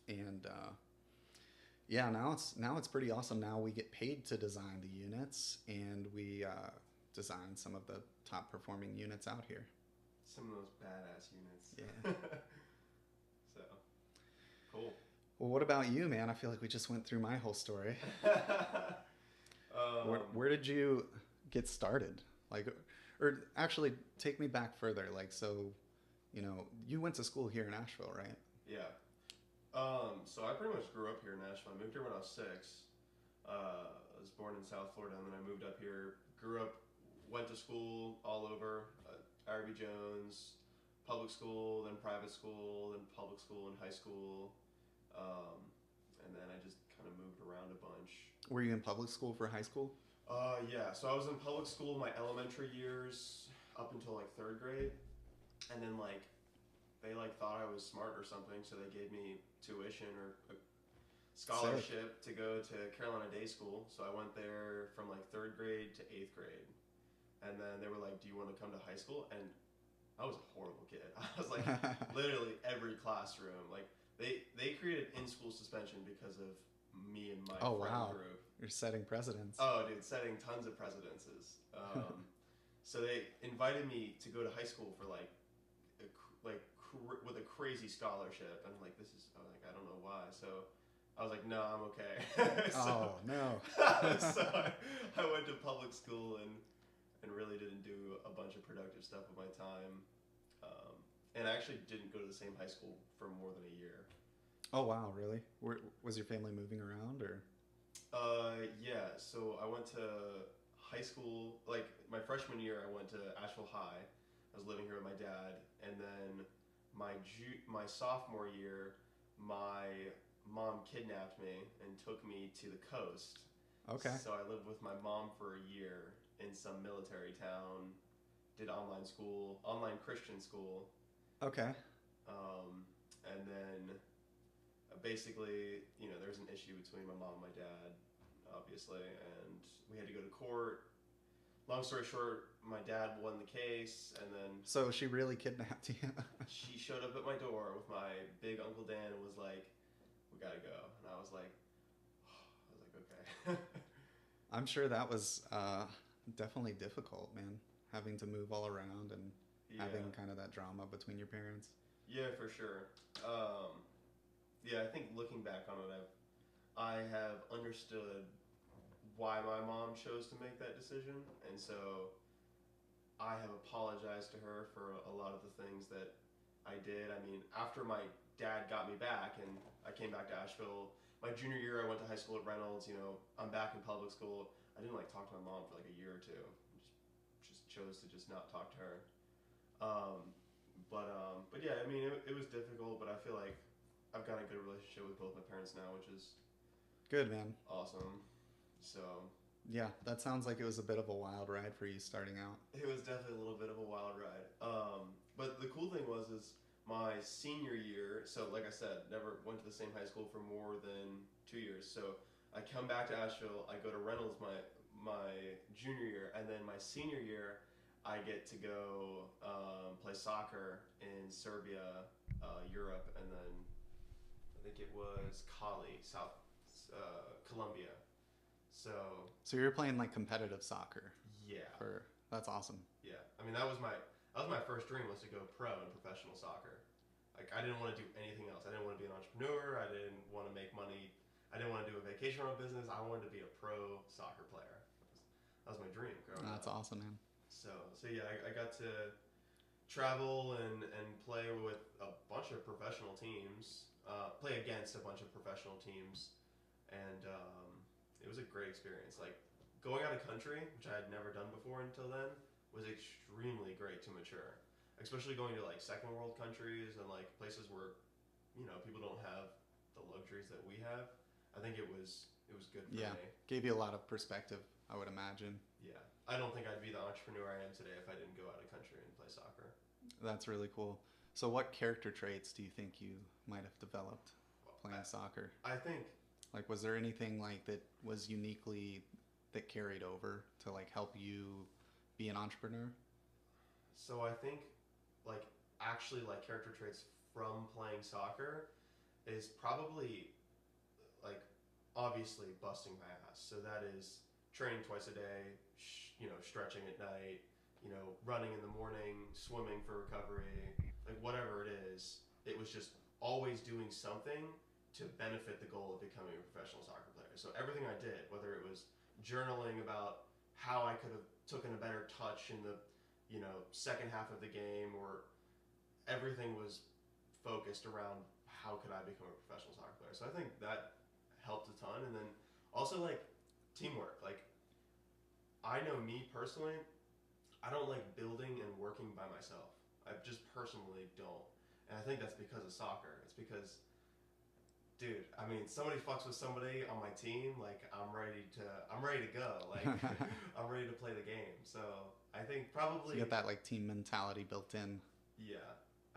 And yeah, now it's pretty awesome. Now we get paid to design the units, and we design some of the top performing units out here. Some of those badass units. Yeah. So, cool. Well, what about you, man? I feel like we just went through my whole story. Where did you get started? Like, or actually, take me back further. Like, so, you went to school here in Asheville, right? Yeah. So I pretty much grew up here in Nashville. I moved here when I was 6. I was born in South Florida, and then I moved up here. Grew up, went to school all over. Irby Jones, public school, then private school, then public school and high school. And then I just kind of moved around a bunch. Were you in public school for high school? Yeah. So I was in public school my elementary years up until like 3rd grade. And then like they like thought I was smart or something, so they gave me tuition or a Sick. scholarship to go to Carolina Day School. So I went there from like third grade to eighth grade, and then they were like, "Do you want to come to high school?" And I was a horrible kid. I was like literally every classroom. Like they created in school suspension because of me and my Oh friend wow, group. you're setting precedents. Oh, dude, setting tons of precedences. So they invited me to go to high school for like with a crazy scholarship. I'm like, this is like I don't know why. So I was like, no, I'm okay. Oh no. So I went to public school and really didn't do a bunch of productive stuff with my time. And I actually didn't go to the same high school for more than a year. Oh wow, really? Was your family moving around or? Yeah. So I went to high school. Like my freshman year, I went to Asheville High. I was living here with my dad, and then my sophomore year, my mom kidnapped me and took me to the coast. Okay. So I lived with my mom for a year in some military town. Did online school, online Christian school, Okay. and then basically, there's an issue between my mom and my dad, obviously, and we had to go to court. Long story short, my dad won the case, and then So she really kidnapped you. she showed up at my door with my big Uncle Dan and was like, "We gotta go," and I was like, "Okay." I'm sure that was definitely difficult, man. Having to move all around and Yeah, having kind of that drama between your parents. yeah, for sure. Yeah, I think looking back on it, I have understood why my mom chose to make that decision, and so I have apologized to her for a lot of the things that I did. I mean, after my dad got me back and I came back to Asheville, my junior year I went to high school at Reynolds. I'm back in public school. I didn't like talk to my mom for like a year or two. Just chose to just not talk to her. Um, but yeah, I mean, it was difficult, but I feel like I've got a good relationship with both my parents now, which is Good, man. awesome. So Yeah, that sounds like it was a bit of a wild ride for you starting out. it was definitely a little bit of a wild ride. But the cool thing is my senior year. So like I said, never went to the same high school for more than 2 years. So I come back to Asheville. I go to Reynolds my junior year, and then my senior year, I get to go play soccer in Serbia, Europe, and then I think it was Cali, South Colombia. So So you're playing like competitive soccer yeah, for that's awesome. yeah. I mean that was my first dream, was to go pro in professional soccer. Like I didn't want to do anything else. I didn't want to be an entrepreneur. I didn't want to make money. I didn't want to do a vacation rental business. I wanted to be a pro soccer player. That was my dream growing That's up. awesome, man. So yeah, I got to travel and play with a bunch of professional teams, play against a bunch of professional teams, and it was a great experience. Like going out of country, which I had never done before until then, was extremely great to mature. Especially going to like second world countries and like places where people don't have the luxuries that we have. I think it was good for Yeah, me. gave you a lot of perspective, I would imagine. Yeah, I don't think I'd be the entrepreneur I am today if I didn't go out of country and play soccer. That's really cool. So what character traits do you think you might have developed playing soccer? I think Like was there anything like that was uniquely that carried over to like help you be an entrepreneur? so. I think like actually like character traits from playing soccer is probably like obviously busting my ass. So that is training twice a day, stretching at night, running in the morning, swimming for recovery, like whatever it is. It was just always doing something to benefit the goal of becoming a professional soccer player. So everything I did, whether it was journaling about how I could have taken a better touch in the second half of the game, or everything was focused around how could I become a professional soccer player. So I think that helped a ton. And then also like teamwork. Like I know me personally, I don't like building and working by myself. I just personally don't. And I think that's because of soccer. It's because, dude, I mean, somebody fucks with somebody on my team, like I'm ready to go. Like I'm ready to play the game. So I think So probably you get that like team mentality built in. yeah.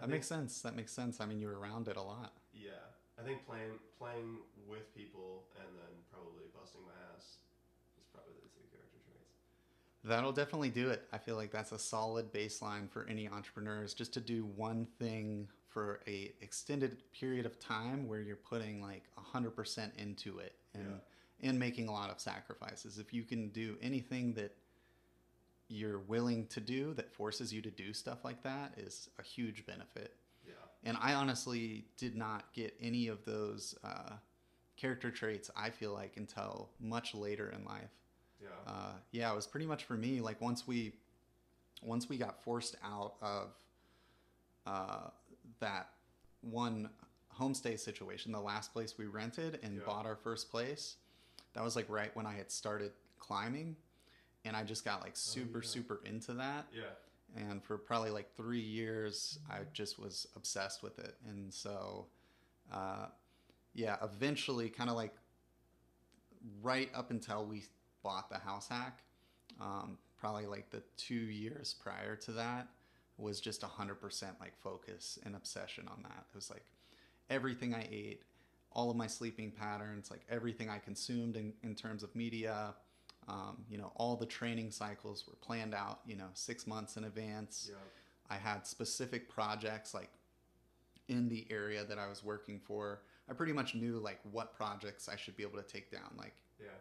That makes sense. That makes sense. I mean, you're around it a lot. Yeah, I think playing with people and then probably busting my ass is probably the two character traits. That'll definitely do it. I feel like that's a solid baseline for any entrepreneurs, just to do one thing for a extended period of time where you're putting like 100% into it and making a lot of sacrifices. If you can do anything that you're willing to do that forces you to do stuff like that, is a huge benefit. Yeah. And I honestly did not get any of those character traits, I feel like, until much later in life. Yeah. It was pretty much for me, like once we got forced out of that one homestay situation, the last place we rented and bought our first place, that was like right when I had started climbing, and I just got like super into that. Yeah. And for probably like 3 years, I just was obsessed with it. And so, eventually, kind of like right up until we bought the house hack, probably like the 2 years prior to that, was just 100% like focus and obsession on that. It was like everything I ate, all of my sleeping patterns, like everything I consumed in terms of media. All the training cycles were planned out, 6 months in advance. Yeah. I had specific projects like in the area that I was working for. I pretty much knew like what projects I should be able to take down, like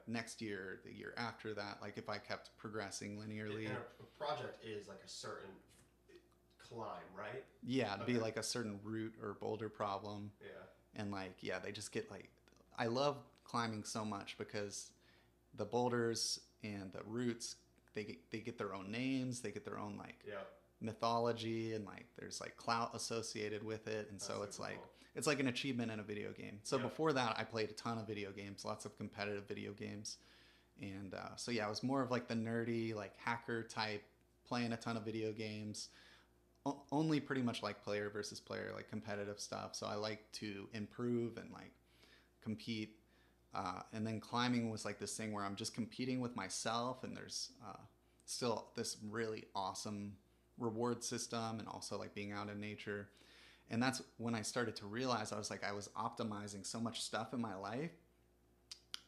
next year, the year after that, like if I kept progressing linearly. And a project is like a certain climb, right? Yeah, it'd be like a certain route or boulder problem. Yeah. And like, they just get like, I love climbing so much because the boulders and the routes, they get their own names, they get their own like mythology, and like there's like clout associated with it, and so it's like cool. It's like an achievement in a video game. So before that, I played a ton of video games, lots of competitive video games, and it was more of like the nerdy like hacker type, playing a ton of video games, only pretty much like player versus player, like competitive stuff. So I like to improve and like compete. And then climbing was like this thing where I'm just competing with myself, and there's still this really awesome reward system, and also like being out in nature. And that's when I started to realize I was optimizing so much stuff in my life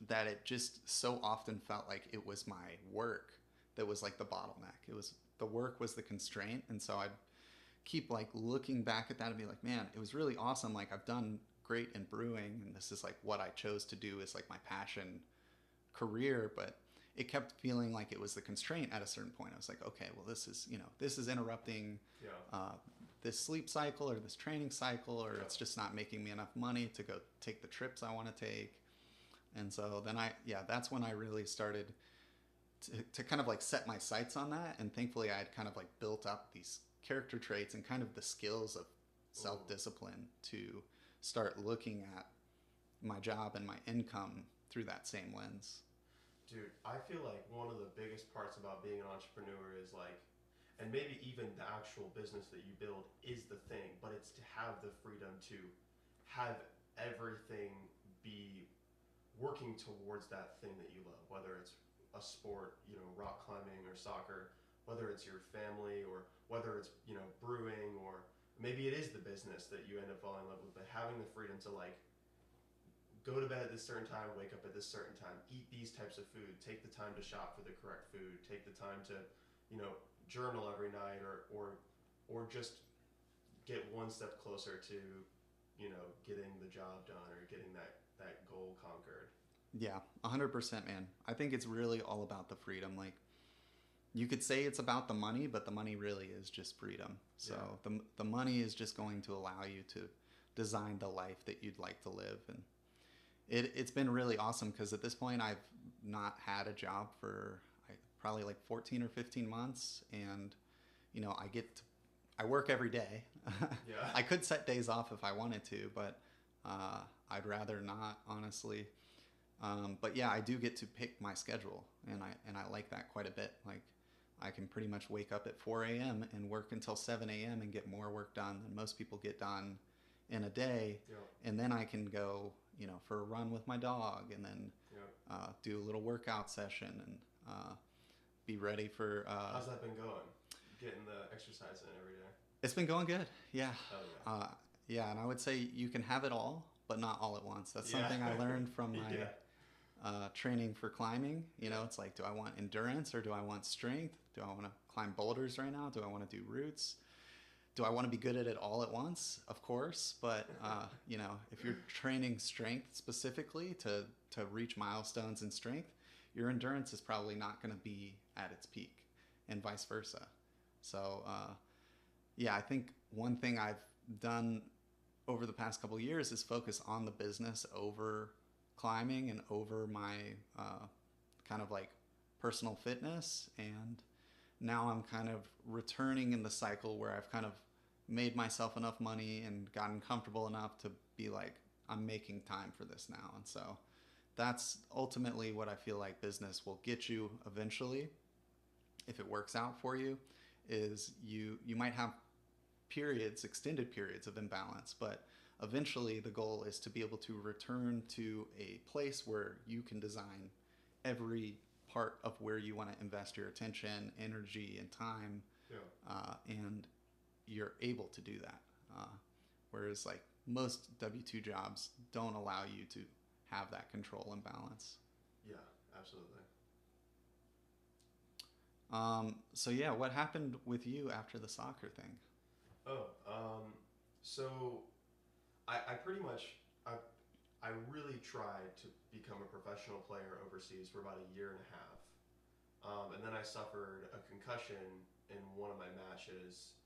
that it just so often felt like it was my work that was like the bottleneck. It was the work was the constraint. And so I'd keep like looking back at that and be like, man, it was really awesome. Like I've done great in brewing, and this is like what I chose to do is like my passion career, but it kept feeling like it was the constraint at a certain point. I was like, okay, well this is interrupting this sleep cycle or this training cycle, or it's just not making me enough money to go take the trips I want to take. And so then that's when I really started to kind of like set my sights on that. And thankfully I had kind of like built up these character traits and kind of the skills of self-discipline to start looking at my job and my income through that same lens. Dude, I feel like one of the biggest parts about being an entrepreneur is like, and maybe even the actual business that you build is the thing, but it's to have the freedom to have everything be working towards that thing that you love, whether it's a sport, rock climbing or soccer, whether it's your family, or whether it's, brewing, or maybe it is the business that you end up falling in love with, but having the freedom to like go to bed at this certain time, wake up at this certain time, eat these types of food, take the time to shop for the correct food, take the time to, journal every night, or just get one step closer to, getting the job done or getting that goal conquered. Yeah, 100%, man. I think it's really all about the freedom. Like, you could say it's about the money, but the money really is just freedom. So the money is just going to allow you to design the life that you'd like to live. And it's been really awesome because at this point I've not had a job for probably like 14 or 15 months. And, I work every day. I could set days off if I wanted to, but I'd rather not, honestly. But yeah, I do get to pick my schedule, and I like that quite a bit. Like, I can pretty much wake up at 4 a.m. and work until 7 a.m. and get more work done than most people get done in a day. And then I can go, for a run with my dog, and then do a little workout session, and be ready for... How's that been going? Getting the exercise in every day? It's been going good. Yeah. Oh yeah. Yeah, and I would say you can have it all, but not all at once. That's Yeah. something I learned from my Yeah. training for climbing. You know, Yeah. it's like, do I want endurance or do I want strength? Do I want to climb boulders right now? Do I want to do routes? Do I want to be good at it all at once? Of course, but you know, if you're training strength specifically to reach milestones in strength, your endurance is probably not going to be at its peak, and vice versa. So yeah, I think one thing I've done over the past couple of years is focus on the business over climbing and over my kind of like personal fitness. And now I'm kind of returning in the cycle where I've kind of made myself enough money and gotten comfortable enough to be like, I'm making time for this now. And so that's ultimately what I feel like business will get you eventually, if it works out for you, is you might have periods, extended periods of imbalance, but eventually the goal is to be able to return to a place where you can design every part of where you want to invest your attention, energy, and time, and you're able to do that. Whereas like most W-2 jobs don't allow you to have that control and balance. Yeah, absolutely. So yeah, what happened with you after the soccer thing? Oh, so I pretty much I really tried to become a professional player overseas for about a year and a half, and then I suffered a concussion in one of my matches,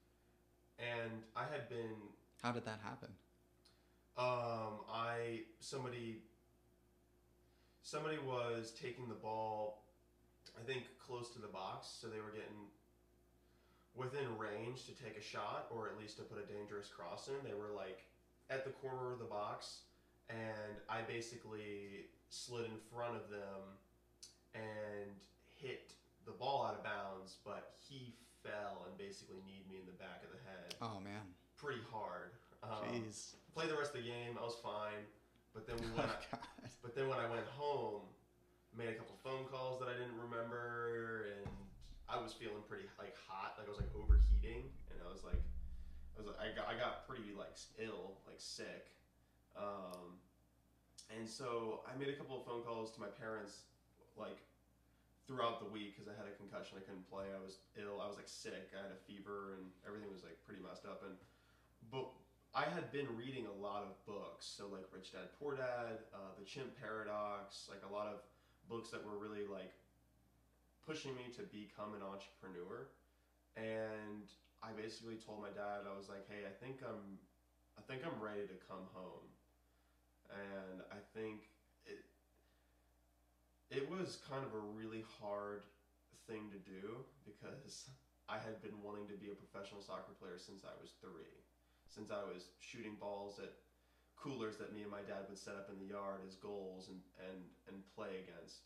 and I had been How did that happen? I somebody was taking the ball, I think close to the box, so they were getting within range to take a shot or at least to put a dangerous cross in. They were like at the corner of the box, and I basically slid in front of them and hit the ball out of bounds, but he fell and basically kneed me in the back of the head. Oh man. Pretty hard. Jeez. Played the rest of the game. I was fine, but then God. but then when I went home, made a couple phone calls that I didn't remember, and I was feeling pretty like hot, like I was like overheating, and I got pretty like ill, like sick, and so I made a couple of phone calls to my parents, like throughout the week because I had a concussion, I couldn't play, I was ill, I was like sick, I had a fever, and everything was like pretty messed up, but I had been reading a lot of books, so like Rich Dad Poor Dad, The Chimp Paradox, like a lot of books that were really like pushing me to become an entrepreneur. And I basically told my dad, I was like, hey, I think I'm ready to come home. And I think it was kind of a really hard thing to do because I had been wanting to be a professional soccer player since I was 3. Since I was shooting balls at coolers that me and my dad would set up in the yard as goals and play against.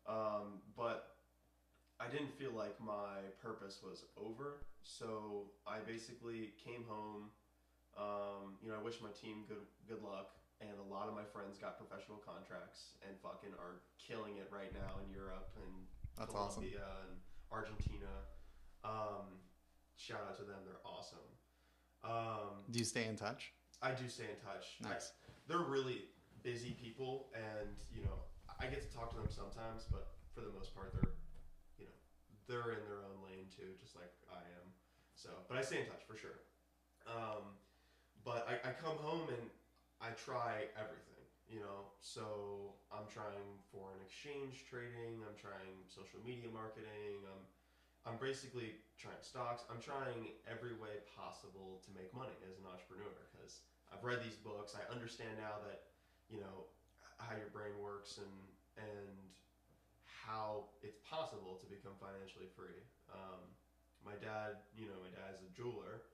But I didn't feel like my purpose was over, so I basically came home. I wish my team good luck, and a lot of my friends got professional contracts and fucking are killing it right now in Europe and That's Colombia awesome. and Argentina. Shout out to them; they're awesome. Do you stay in touch? I do stay in touch. Nice. They're really busy people, and I get to talk to them sometimes, but for the most part, they're in their own lane too, just like I am. So, but I stay in touch for sure. But I come home and I try everything, So I'm trying foreign exchange trading. I'm trying social media marketing. I'm basically trying stocks. I'm trying every way possible to make money as an entrepreneur because I've read these books. I understand now that how your brain works and how it's possible to become financially free. My dad's a jeweler,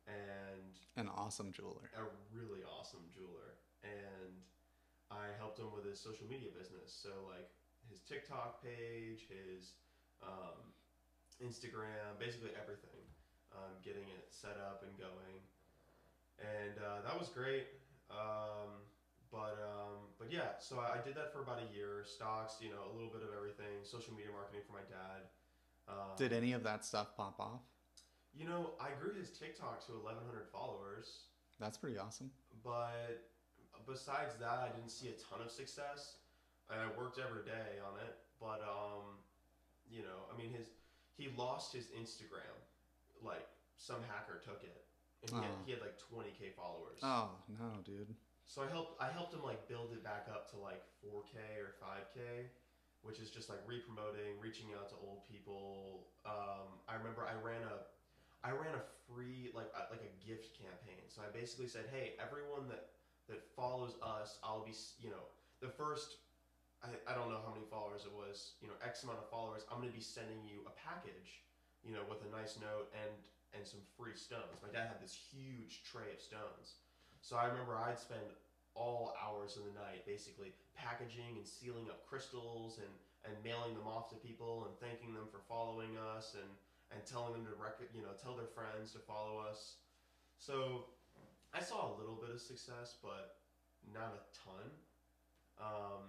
and An awesome jeweler. a really awesome jeweler, and I helped him with his social media business. So like his TikTok page, his Instagram, basically everything, getting it set up and going, and that was great. But yeah, so I did that for about a year. Stocks, a little bit of everything. Social media marketing for my dad. Did any of that stuff pop off? I grew his TikTok to 1,100 followers, That's pretty awesome. but besides that, I didn't see a ton of success. And I worked every day on it, but I mean, he lost his Instagram. Like some hacker took it, and Oh. he had like 20K followers. Oh no, dude. So I helped him like build it back up to like 4K or 5K, which is just like re-promoting, reaching out to old people. I remember I ran a free like a gift campaign. So I basically said, hey, everyone that follows us, I'll be the first. I don't know how many followers it was, X amount of followers. I'm gonna be sending you a package, with a nice note and some free stones. My dad had this huge tray of stones, so I remember I'd spend all hours of the night basically packaging and sealing up crystals and mailing them off to people and thanking them for following us and telling them to tell their friends to follow us. So I saw a little bit of success, but not a ton. Um,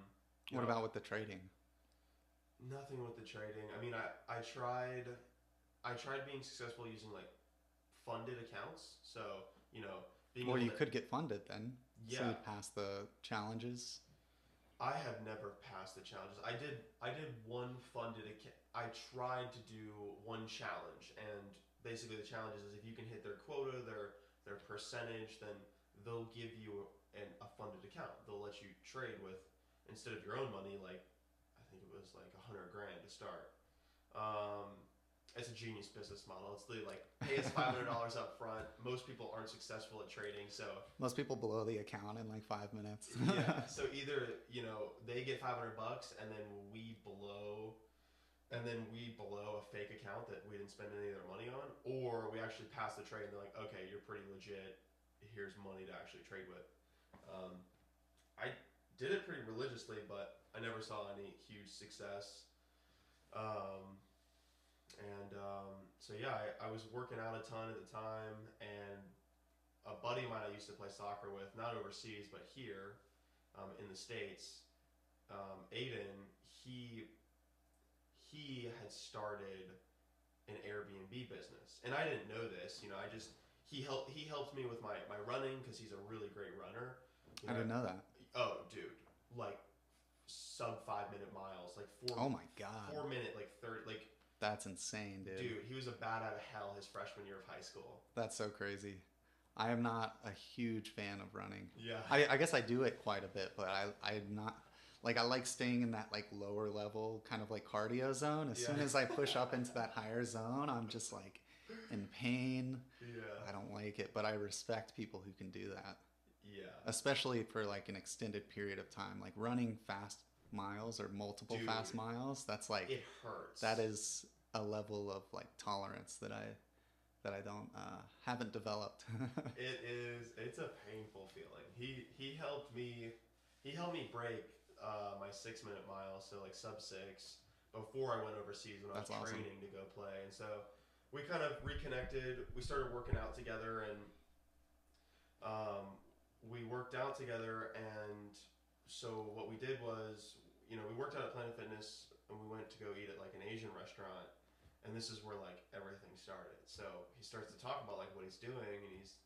What about with the trading? Nothing with the trading. I mean, I tried being successful using like funded accounts. So being Well, able you to, could get funded then. So yeah. you pass the challenges. I have never passed the challenges. I did one funded account. I tried to do one challenge, and basically the challenge is if you can hit their quota, their percentage, then they'll give you a funded account. They'll let you trade with, instead of your own money, like I think it was like 100 grand to start. Um, it's a genius business model. It's literally like pay us $500 up front. Most people aren't successful at trading, so Most people blow the account in like 5 minutes. yeah. So either they get $500 and then we blow a fake account that we didn't spend any of their money on, or we actually pass the trade and they're like, okay, you're pretty legit. Here's money to actually trade with. I did it pretty religiously, but I never saw any huge success. Um, so yeah, I was working out a ton at the time, and a buddy of mine I used to play soccer with, not overseas but here, in the States, Aiden, he had started an Airbnb business, and I didn't know this. He helped me with my running because he's a really great runner. I didn't know that. Oh, dude, like sub 5 minute miles, like Oh my god. 4 minute, like 30, like That's insane, dude. dude, he was a bat out of hell his freshman year of high school. That's so crazy. I am not a huge fan of running. Yeah. I guess I do it quite a bit, but I'm not like I like staying in that like lower level kind of like cardio zone. As soon as I push up into that higher zone, I'm just like in pain. Yeah. I don't like it, but I respect people who can do that. Yeah. Especially for like an extended period of time. Like running fast miles or multiple Dude, fast miles, that's like it hurts. that is a level of like tolerance that I don't haven't developed. It's a painful feeling. He helped me break my 6 minute mile, so like sub 6, before I went overseas when I was That's awesome. training to go play. And so we kind of reconnected. We started working out together, and we worked out together. And so what we did was, we worked out at Planet Fitness, and we went to go eat at like an Asian restaurant. And this is where like everything started. So he starts to talk about like what he's doing, and he's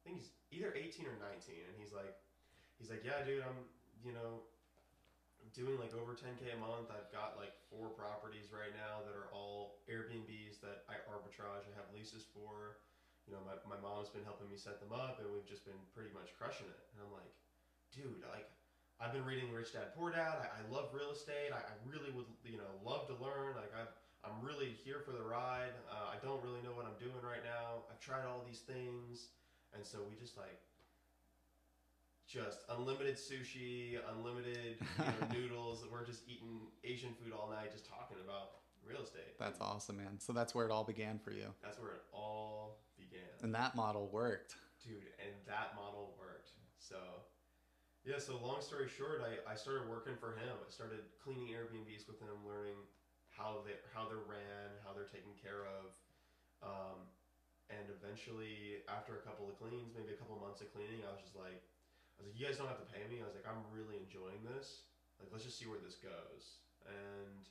I think he's either 18 or 19, and he's like, yeah, dude, I'm doing like over 10K a month. I've got like 4 properties right now that are all Airbnbs that I arbitrage. I have leases for. My mom's been helping me set them up, and we've just been pretty much crushing it. And I'm like, dude, like, I've been reading Rich Dad Poor Dad. I love real estate. I really would, love to learn. Like, I'm really here for the ride. I don't really know what I'm doing right now. I've tried all these things. And so we just unlimited sushi, unlimited noodles. We're just eating Asian food all night, just talking about real estate. That's awesome, man. So that's where it all began for you. That's where it all began. And that model worked. Dude, and that model worked. So, yeah, so long story short, I started working for him. I started cleaning Airbnbs with him, learning how they're ran, how they're taken care of. And eventually, after a couple of cleans, maybe a couple of months of cleaning, I was like, you guys don't have to pay me. I was like, I'm really enjoying this. Like, let's just see where this goes. And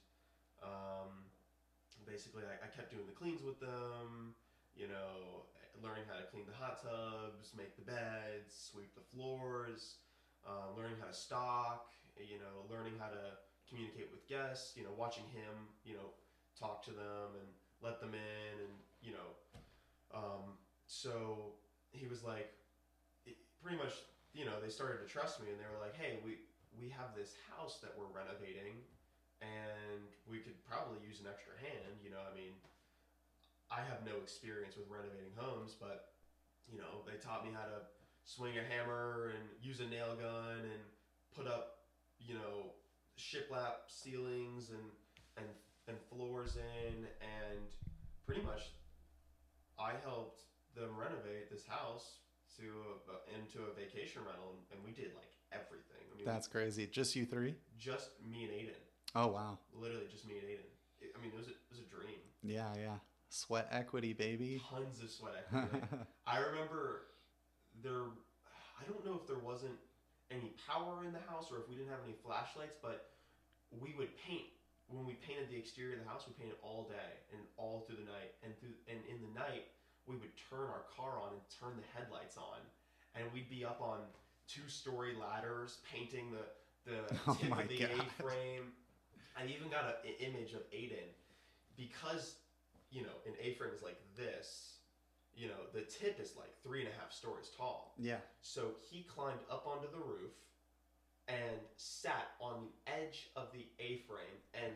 basically I kept doing the cleans with them, you know, learning how to clean the hot tubs, make the beds, sweep the floors, learning how to stock, you know, learning how to communicate with guests, you know, watching him, you know, talk to them and let them in, and you know, so he was like, pretty much, you know, they started to trust me, and they were like, hey, we have this house that we're renovating, and we could probably use an extra hand. You know, I mean, I have no experience with renovating homes, but you know, they taught me how to swing a hammer and use a nail gun and put up, you know, shiplap ceilings and and floors in, and pretty much I helped them renovate this house to into a vacation rental, and we did like everything. I mean, That's crazy. Just you three? just me and Aiden. Oh, wow. Literally just me and Aiden. I mean, it was a dream. Yeah, yeah. Sweat equity, baby. Tons of sweat equity. Like, I remember there. I don't know if there wasn't any power in the house or if we didn't have any flashlights, but we would paint. When we painted the exterior of the house, we painted all day and all through the night. And in the night, we would turn our car on and turn the headlights on, and we'd be up on 2-story ladders painting the Oh tip my of the God. A-frame. I even got an image of Aiden, because you know an A-frame is like this. You know, the tip is like 3.5 stories tall. Yeah. So he climbed up onto the roof and sat on the edge of the A-frame, and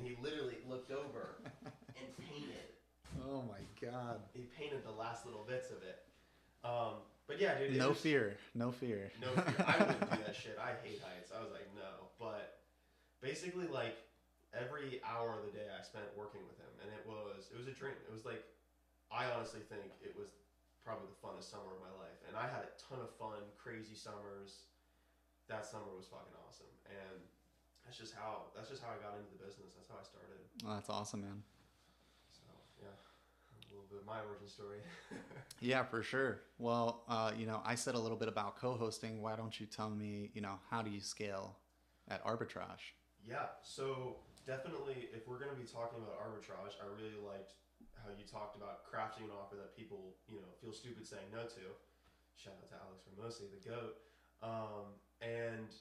he literally looked over and painted. Oh my God. He painted the last little bits of it. But yeah, dude. No fear. No fear. No fear. I wouldn't do that shit. I hate heights. I was like, no. But basically, like every hour of the day I spent working with him, and it was a dream. It was like, I honestly think it was probably the funnest summer of my life, and I had a ton of fun, crazy summers. That summer was fucking awesome, and that's just how I got into the business. That's how I started. Oh, that's awesome, man. So yeah, a little bit of my origin story. Yeah, for sure. Well, you know, I said a little bit about co-hosting. Why don't you tell me, you know, how do you scale at Arbitrage? Yeah, so definitely, if we're going to be talking about arbitrage, I really liked how you talked about crafting an offer that people, you know, feel stupid saying no to. Shout out to Alex Ramosi, the GOAT. And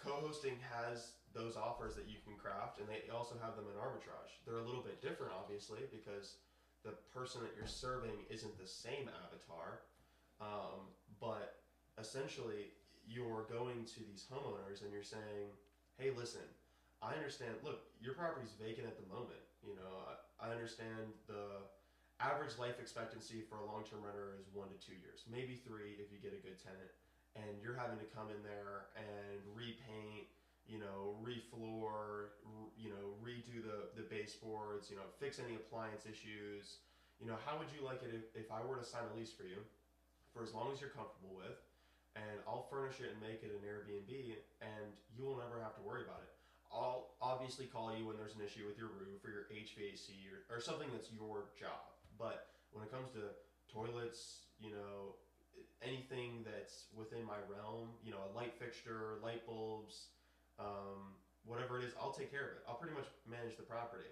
co-hosting has those offers that you can craft, and they also have them in arbitrage. They're a little bit different, obviously, because the person that you're serving isn't the same avatar, but essentially you're going to these homeowners and you're saying, hey, listen, I understand, look, your property's vacant at the moment. You know, I understand the average life expectancy for a long-term renter is 1 to 2 years, maybe 3 if you get a good tenant, and you're having to come in there and repaint, you know, refloor, you know, redo the baseboards, you know, fix any appliance issues. You know, how would you like it if I were to sign a lease for you for as long as you're comfortable with, and I'll furnish it and make it an Airbnb, and you will never have to worry about it. I'll obviously call you when there's an issue with your roof or your HVAC or something that's your job. But when it comes to toilets, you know, anything that's within my realm, you know, a light fixture, light bulbs, whatever it is, I'll take care of it. I'll pretty much manage the property.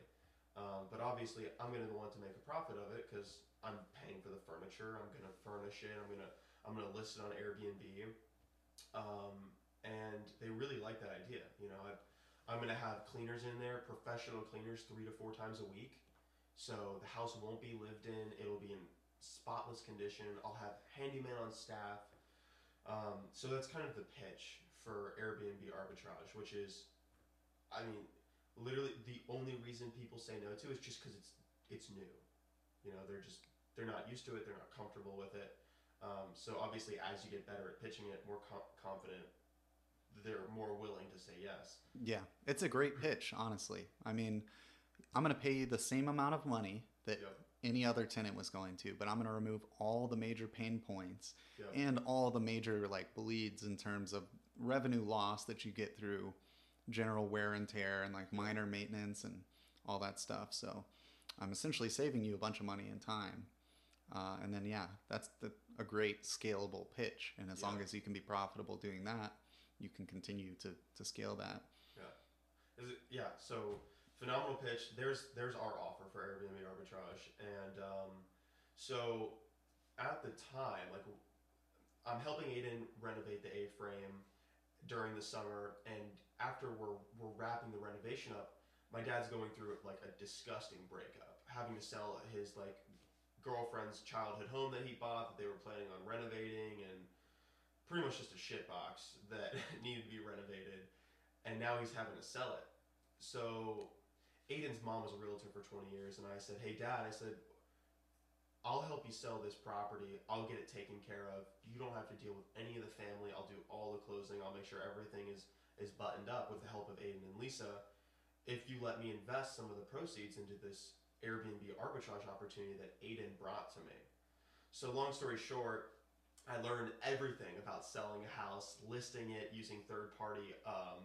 But obviously, I'm going to want to make a profit of it because I'm paying for the furniture. I'm going to furnish it. I'm gonna list it on Airbnb. And they really like that idea. You know, I'm gonna have cleaners in there, professional cleaners, 3 to 4 times a week. So the house won't be lived in. It'll be in spotless condition. I'll have handyman on staff. So that's kind of the pitch for Airbnb arbitrage, which is, I mean, literally the only reason people say no to is just because it's new. You know, they're not used to it. They're not comfortable with it. So obviously, as you get better at pitching it, more confident, they're more willing to say yes. Yeah, it's a great pitch, honestly. I mean, I'm going to pay you the same amount of money that any other tenant was going to, but I'm going to remove all the major pain points and all the major like bleeds in terms of revenue loss that you get through general wear and tear and like minor maintenance and all that stuff. So I'm essentially saving you a bunch of money and time. And then, yeah, that's a great scalable pitch. And as long as you can be profitable doing that, you can continue to scale that. So phenomenal pitch. There's our offer for Airbnb arbitrage, and so at the time, like I'm helping Aiden renovate the A-frame during the summer, and after we're wrapping the renovation up, my dad's going through like a disgusting breakup, having to sell his like girlfriend's childhood home that he bought that they were planning on renovating, and pretty much just a shit box that needed to be renovated, and now he's having to sell it. So Aiden's mom was a realtor for 20 years, and I said, "Hey, Dad," I said, "I'll help you sell this property. I'll get it taken care of. You don't have to deal with any of the family. I'll do all the closing. I'll make sure everything is buttoned up with the help of Aiden and Lisa. If you let me invest some of the proceeds into this Airbnb arbitrage opportunity that Aiden brought to me." So long story short, I learned everything about selling a house, listing it using third party, I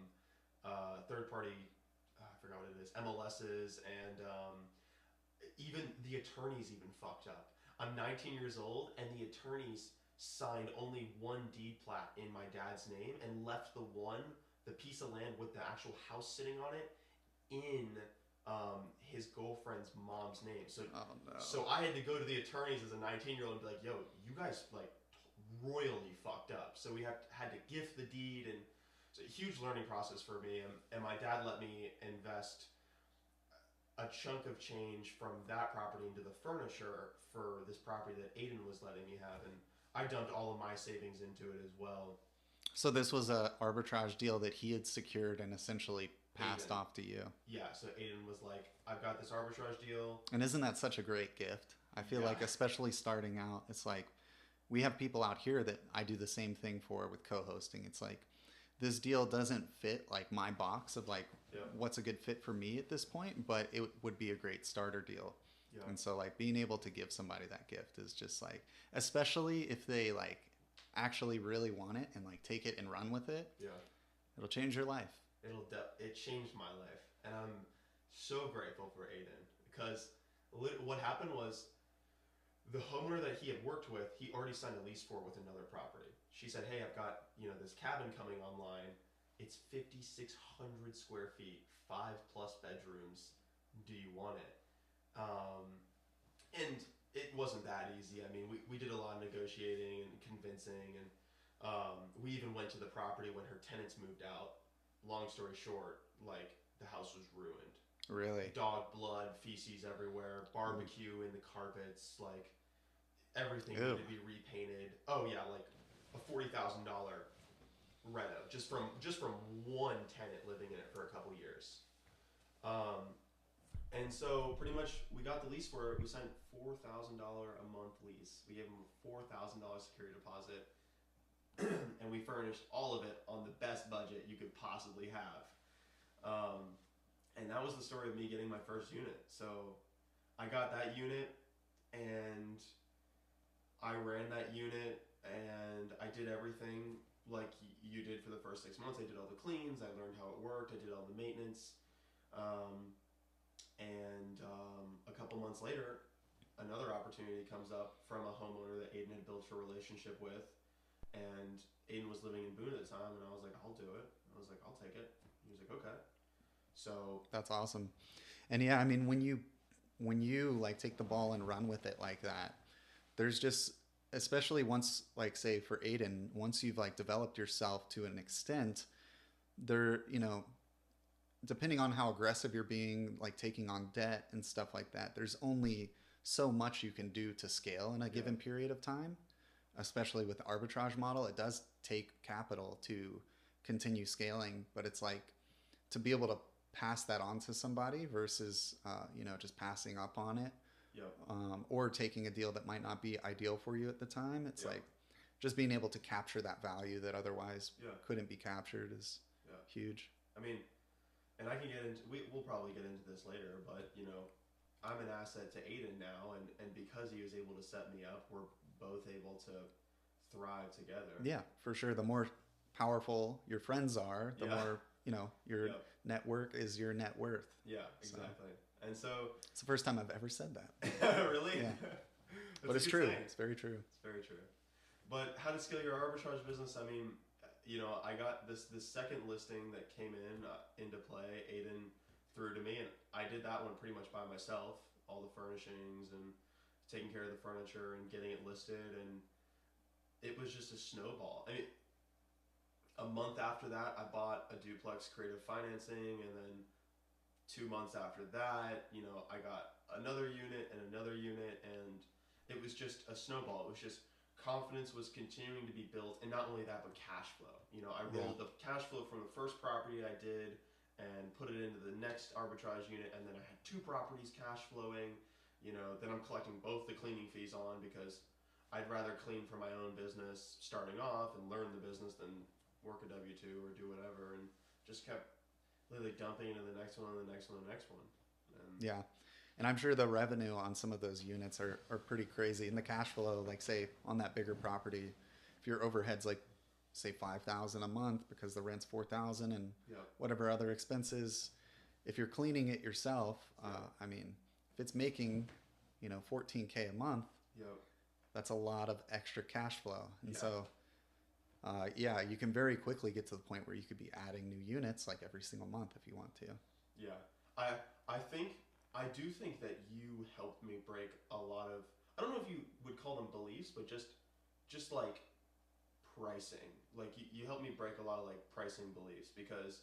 forgot what it is, MLSs, and even the attorneys even fucked up. I'm 19 years old, and the attorneys signed only one deed plat in my dad's name and left the piece of land with the actual house sitting on it in his girlfriend's mom's name. So, Oh no. so I had to go to the attorneys as a 19-year-old and be like, "Yo, you guys like royally fucked up." So we had to gift the deed, and it's a huge learning process for me. And my dad let me invest a chunk of change from that property into the furniture for this property that Aiden was letting me have, and I dumped all of my savings into it as well. So this was a arbitrage deal that he had secured and essentially passed Aiden. off to you. Yeah, so Aiden was like, "I've got this arbitrage deal." And isn't that such a great gift? I feel Yeah. like, especially starting out, it's like we have people out here that I do the same thing for with co-hosting. It's like this deal doesn't fit like my box of like Yeah. what's a good fit for me at this point, but it would be a great starter deal. Yeah. And so like being able to give somebody that gift is just like, especially if they like actually really want it and like take it and run with it, Yeah. it'll change your life. It changed my life, and I'm so grateful for Aiden, because what happened was the homeowner that he had worked with, he already signed a lease for with another property. She said, "Hey, I've got this cabin coming online. It's 5,600 square feet, 5+ bedrooms. Do you want it?" And it wasn't that easy. I mean, we did a lot of negotiating and convincing, and we even went to the property when her tenants moved out. Long story short, like the house was ruined. Really? Dog blood, feces everywhere, barbecue in the carpets, like everything Ew. needed to be repainted. Oh yeah, like a $40,000 reno just from one tenant living in it for a couple years. And so pretty much we got the lease for it. We signed $4,000 a month lease. We gave them a $4,000 security deposit, and we furnished all of it on the best budget you could possibly have. And that was the story of me getting my first unit. So I got that unit, and I ran that unit, and I did everything like you did for the first 6 months. I did all the cleans. I learned how it worked. I did all the maintenance. And a couple months later, another opportunity comes up from a homeowner that Aiden had built a relationship with. And Aiden was living in Boone at the time, and I was like, "I'll do it." I was like, "I'll take it." He was like, "Okay." So That's awesome. And yeah, I mean, when you like take the ball and run with it like that, there's just, especially once, like say for Aiden, once you've like developed yourself to an extent, there, depending on how aggressive you're being, like taking on debt and stuff like that, there's only so much you can do to scale in a given period of time. Especially with the arbitrage model, it does take capital to continue scaling, but it's like to be able to pass that on to somebody versus just passing up on it, or taking a deal that might not be ideal for you at the time. It's like just being able to capture that value that otherwise couldn't be captured is huge. I mean, and I can get into, we'll probably get into this later, but I'm an asset to Aiden now, and because he was able to set me up, we're both able to thrive together. Yeah, for sure. The more powerful your friends are, the more your network is your net worth. Yeah, exactly. So, and so it's the first time I've ever said that. Really? Yeah. But it's true. Saying. It's very true. It's very true. But how to scale your arbitrage business? I mean, I got this second listing that came into play. Aiden through to me, and I did that one pretty much by myself, all the furnishings and taking care of the furniture and getting it listed, and it was just a snowball. I mean, a month after that, I bought a duplex creative financing, and then 2 months after that, I got another unit and another unit, and it was just a snowball. It was just confidence was continuing to be built, and not only that, but cash flow. I rolled the cash flow from the first property I did and put it into the next arbitrage unit, and then I had 2 properties cash flowing. Then I'm collecting both the cleaning fees on, because I'd rather clean for my own business starting off and learn the business than work a W-2 or do whatever, and just kept literally dumping into the next one and the next one and the next one. And Yeah. And I'm sure the revenue on some of those units are pretty crazy. And the cash flow, like say on that bigger property, if your overhead's like say $5,000 a month because the rent's $4,000 and whatever other expenses, if you're cleaning it yourself, I mean, if it's making, $14K a month, that's a lot of extra cash flow. And so, you can very quickly get to the point where you could be adding new units like every single month if you want to. Yeah. I do think that you helped me break a lot of, I don't know if you would call them beliefs, but just like pricing. Like you helped me break a lot of like pricing beliefs, because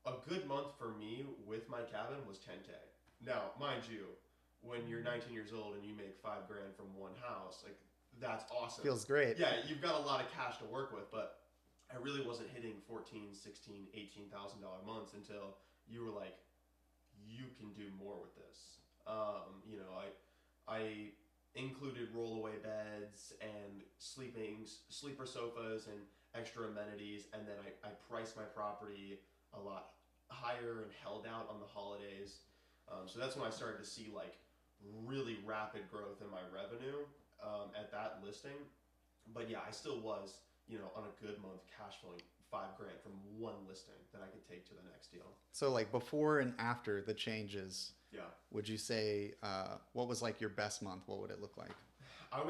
a good month for me with my cabin was 10K. Now, mind you, when you're 19 years old and you make $5,000 from one house, like that's awesome. Feels great. Yeah, you've got a lot of cash to work with, but I really wasn't hitting $14,000, $16,000, $18,000 months until you were like, you can do more with this. I included rollaway beds and sleeper sofas and extra amenities, and then I priced my property a lot higher and held out on the holidays. So that's when I started to see like really rapid growth in my revenue at that listing. But yeah, I still was, on a good month cash flowing $5,000 from one listing that I could take to the next deal. So like before and after the changes, would you say what was like your best month? What would it look like? I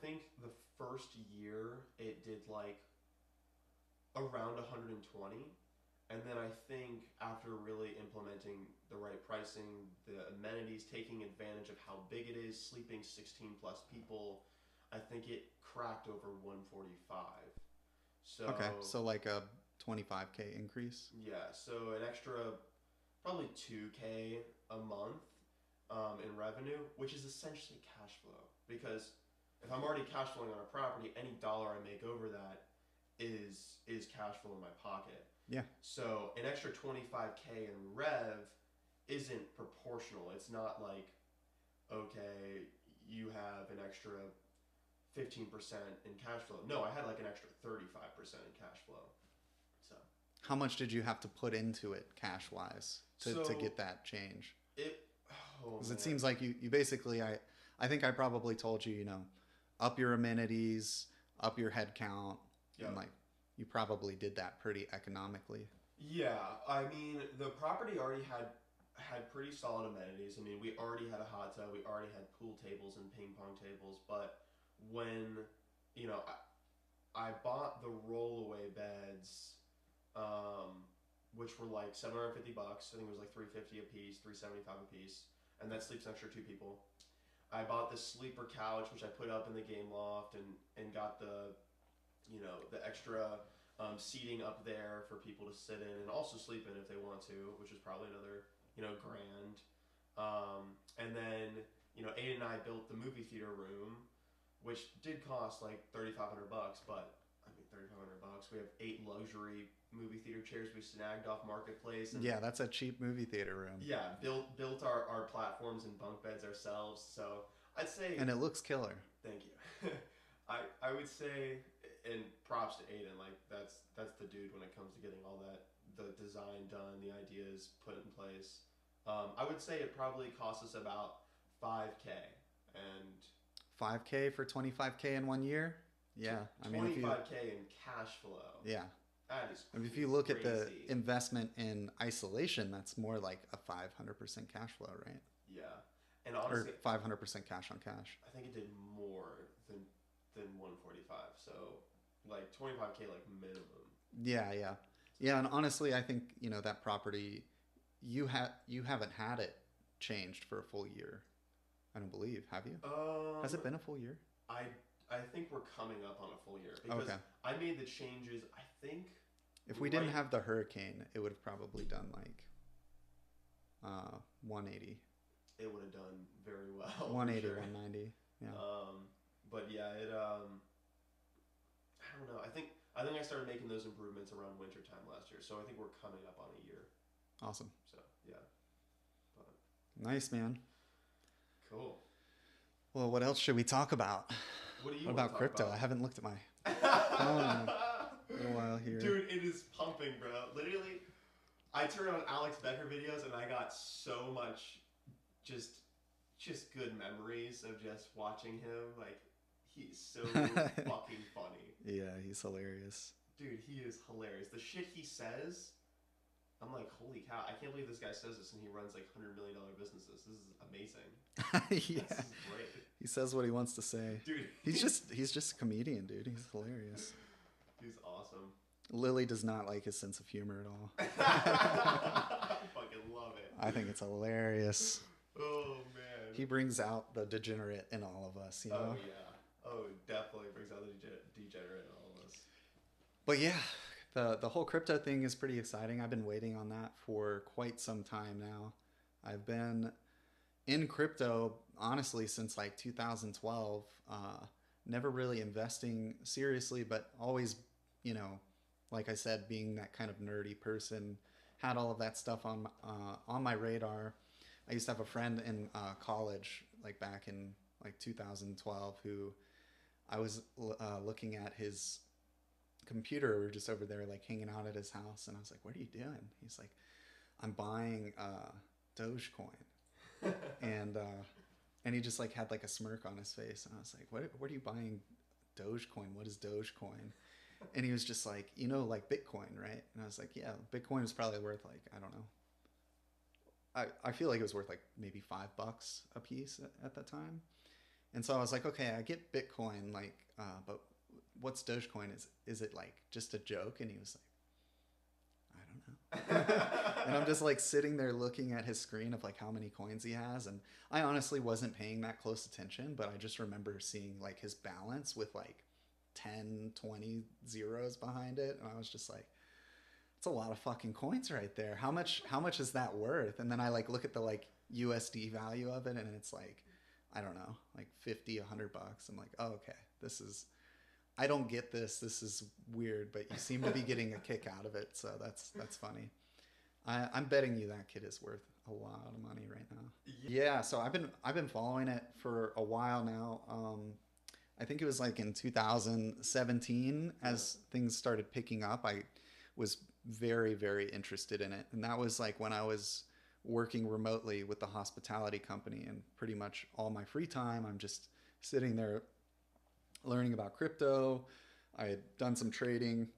think the first year it did like around 120. And then I think after really implementing the right pricing, the amenities, taking advantage of how big it is, sleeping 16 plus people, I think it cracked over 145. So okay, so like a 25K increase. Yeah, so an extra probably 2K a month in revenue, which is essentially cash flow. Because if I'm already cash flowing on a property, any dollar I make over that is cash flow in my pocket. Yeah. So an extra 25K in rev isn't proportional. It's not like, okay, you have an extra 15% in cash flow. No, I had like an extra 35% in cash flow. So how much did you have to put into it cash wise to get that change? Because it seems like you basically, I think I probably told you, up your amenities, up your head count, and like you probably did that pretty economically. Yeah, I mean the property already had pretty solid amenities. I mean, we already had a hot tub, we already had pool tables and ping pong tables, but when I bought the rollaway beds, which were like $750. I think it was like $350 a piece, $375 a piece, and that sleeps an extra 2 people. I bought the sleeper couch, which I put up in the game loft, and got the extra seating up there for people to sit in and also sleep in if they want to, which is probably another grand. And then Aiden and I built the movie theater room, which did cost like $3,500, but I mean $3,500. We have 8 luxury movie theater chairs we snagged off Marketplace. And, yeah, that's a cheap movie theater room. Yeah, built our platforms and bunk beds ourselves. So I'd say, and it looks killer. Thank you. I would say, and props to Aiden, like that's the dude when it comes to getting all that, the design done, the ideas put in place. I would say it probably cost us about $5K. And 5K for 25K in 1 year? Yeah. I mean, 25K in cash flow. Yeah. That is I mean, if you look at the investment in isolation, that's more like a 500% cash flow, right? Yeah. And honestly, or 500% cash on cash. I think it did more than 145. So like 25K like minimum. Yeah. Yeah, and honestly, I think that property, you haven't had it changed for a full year. I don't believe. Have you? Has it been a full year? I I think we're coming up on a full year because Okay. I made the changes. I think If we didn't have the hurricane, it would have probably done like 180. it would have done very well. 180, For sure. 190. Yeah. But yeah, it I don't know. I think I started making those improvements around winter time last year, so I think we're coming up on a year. Awesome. So yeah, but Nice, man. cool. Well, what else should we talk about? What do you What want about to talk crypto? about? I haven't looked at my phone in a while here. Dude, it is pumping, bro. Literally, I turned on Alex Becker videos and I got so much just good memories of just watching him. Like, he's so fucking funny. Yeah, he's hilarious. Dude, he is hilarious. The shit he says, I'm like, holy cow, I can't believe this guy says this and he runs like $100 million businesses. This is amazing. Yeah. This is great. He says what he wants to say. Dude. He's just a comedian, dude. He's hilarious. He's awesome. Lily does not like his sense of humor at all. I fucking love it. I think it's hilarious. Oh, man. He brings out the degenerate in all of us, you know? Oh, yeah. Oh, it definitely brings out the degenerate in all of us. But yeah, the whole crypto thing is pretty exciting. I've been waiting on that for quite some time now. I've been in crypto, honestly, since like 2012. Never really investing seriously, but always, like I said, being that kind of nerdy person, had all of that stuff on my radar. I used to have a friend in college, like back in like 2012, who I was looking at his computer. We were just over there like hanging out at his house, and I was like, "What are you doing?" He's like, "I'm buying Dogecoin," and he just like had like a smirk on his face, and I was like, "What are you buying Dogecoin? What is Dogecoin?" And he was just like, like Bitcoin, right? And I was like, "Yeah, Bitcoin is probably worth like, I don't know. I feel like it was worth like maybe $5 a piece at that time." And so I was like, okay, I get Bitcoin, like, but what's Dogecoin? Is it like just a joke? And he was like, I don't know. And I'm just like sitting there looking at his screen of like how many coins he has. And I honestly wasn't paying that close attention, but I just remember seeing like his balance with like 10, 20 zeros behind it. And I was just like, it's a lot of fucking coins right there. How much is that worth? And then I like look at the like USD value of it, and it's like, I don't know, like 50, $100. I'm like, oh, okay, I don't get this. This is weird, but you seem to be getting a kick out of it. So that's funny. I'm betting you that kid is worth a lot of money right now. Yeah. So I've been following it for a while now. I think it was like in 2017 as things started picking up. I was very, very interested in it. And that was like when I was working remotely with the hospitality company, and pretty much all my free time, I'm just sitting there learning about crypto. I had done some trading,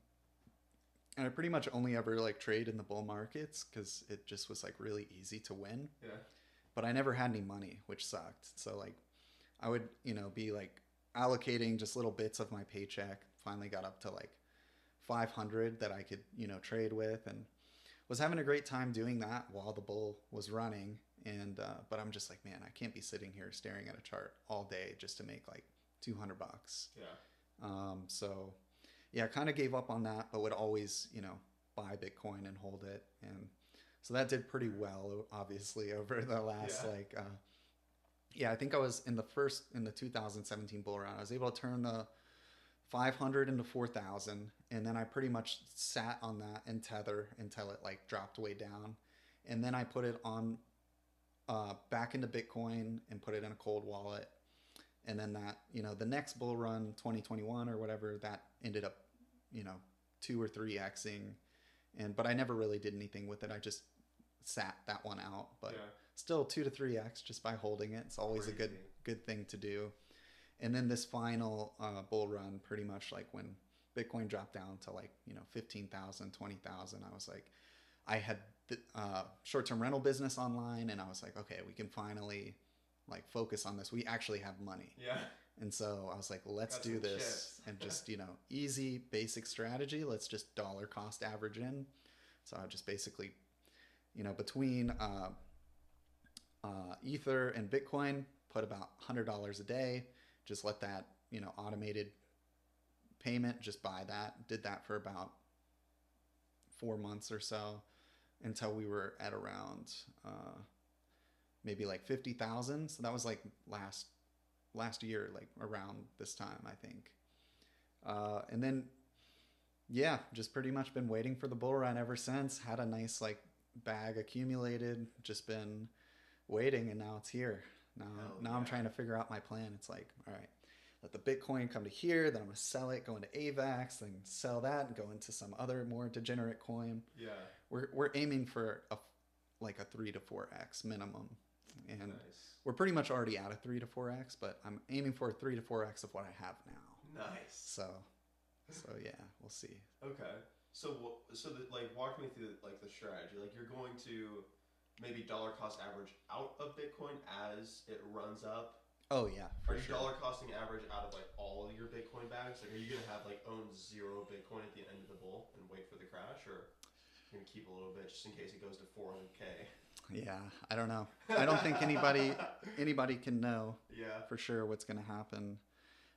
and I pretty much only ever like trade in the bull markets because it just was like really easy to win. Yeah. But I never had any money, which sucked. So like I would, be like allocating just little bits of my paycheck. Finally got up to like 500 that I could, trade with, and was having a great time doing that while the bull was running. And, but I'm just like, man, I can't be sitting here staring at a chart all day just to make like $200. Yeah. So yeah, I kind of gave up on that, but would always, buy Bitcoin and hold it. And so that did pretty well, obviously, over the last I think I was in the 2017 bull run. I was able to turn the 500 into 4,000, and then I pretty much sat on that in Tether until it like dropped way down, and then I put it on back into Bitcoin and put it in a cold wallet, and then that the next bull run 2021 or whatever, that ended up 2 or 3xing, but I never really did anything with it. I just sat that one out, but still 2 to 3x just by holding it. It's always Crazy. a good thing to do. And then this final bull run, pretty much like when Bitcoin dropped down to like 15,000, 20,000, I was like, I had the short-term rental business online, and I was like, okay, we can finally like focus on this. We actually have money. Yeah. And so I was like, let's Got do some this chips. and just, easy, basic strategy. Let's just dollar cost average in. So I just basically, between Ether and Bitcoin, put about $100 a day. Just let that, automated payment, just buy that. Did that for about 4 months or so until we were at around maybe like 50,000. So that was like last year, like around this time, I think. And then, yeah, just pretty much been waiting for the bull run ever since. Had a nice like bag accumulated, just been waiting, and now it's here. Now I'm trying to figure out my plan. It's like, all right, let the Bitcoin come to here, then I'm gonna sell it, go into AVAX, then sell that, and go into some other more degenerate coin. Yeah. We're aiming for like a 3 to 4x minimum, and Nice. we're pretty much already at a 3 to 4x, but I'm aiming for a 3 to 4x of what I have now. Nice. So yeah, we'll see. Okay. Walk me through like the strategy. Like you're going to maybe dollar cost average out of Bitcoin as it runs up. Oh yeah, Are you dollar costing average out of like all of your Bitcoin bags? Like, are you gonna have like own 0 Bitcoin at the end of the bull and wait for the crash, or you're gonna keep a little bit just in case it goes to 400K? Yeah, I don't know. I don't think anybody can know for sure what's gonna happen.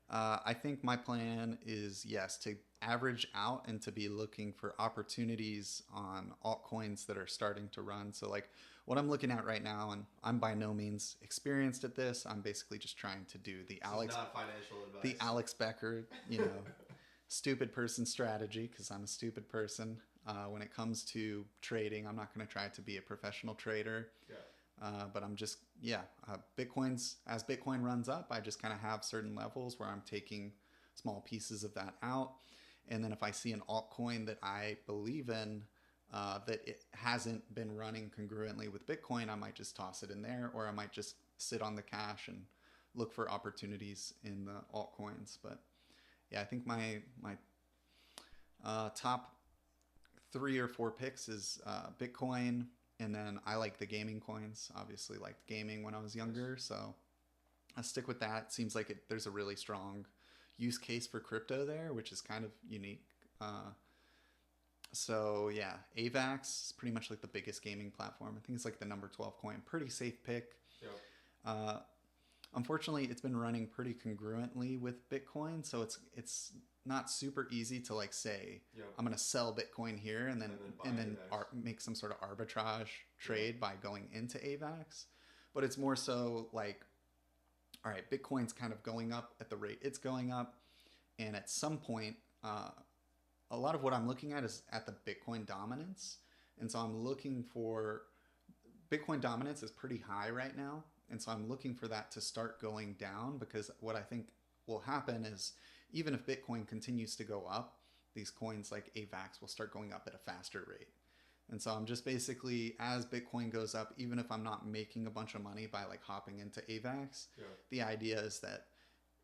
I think my plan is, yes, to average out and to be looking for opportunities on altcoins that are starting to run. So like what I'm looking at right now, and I'm by no means experienced at this. I'm basically just trying to do the not financial advice. the Alex Becker, stupid person strategy, because I'm a stupid person. When it comes to trading, I'm not going to try to be a professional trader. Yeah. But I'm just, as Bitcoin runs up, I just kind of have certain levels where I'm taking small pieces of that out. And then if I see an altcoin that I believe in, that it hasn't been running congruently with Bitcoin, I might just toss it in there, or I might just sit on the cash and look for opportunities in the altcoins. But yeah, I think my top 3 or 4 picks is Bitcoin. And then I like the gaming coins. Obviously liked gaming when I was younger, so I'll stick with that. Seems like there's a really strong use case for crypto there, which is kind of unique. So yeah, AVAX is pretty much like the biggest gaming platform. I think it's like the number 12 coin. Pretty safe pick. Yep. Unfortunately, it's been running pretty congruently with Bitcoin, so it's not super easy to like say, I'm going to sell Bitcoin here and then make some sort of arbitrage trade by going into AVAX. But it's more so like, all right, Bitcoin's kind of going up at the rate it's going up, and at some point, a lot of what I'm looking at is at the Bitcoin dominance, and so I'm looking for Bitcoin dominance is pretty high right now. And so I'm looking for that to start going down, because what I think will happen is even if Bitcoin continues to go up, these coins like AVAX will start going up at a faster rate. And so I'm just basically, as Bitcoin goes up, even if I'm not making a bunch of money by like hopping into AVAX, the idea is that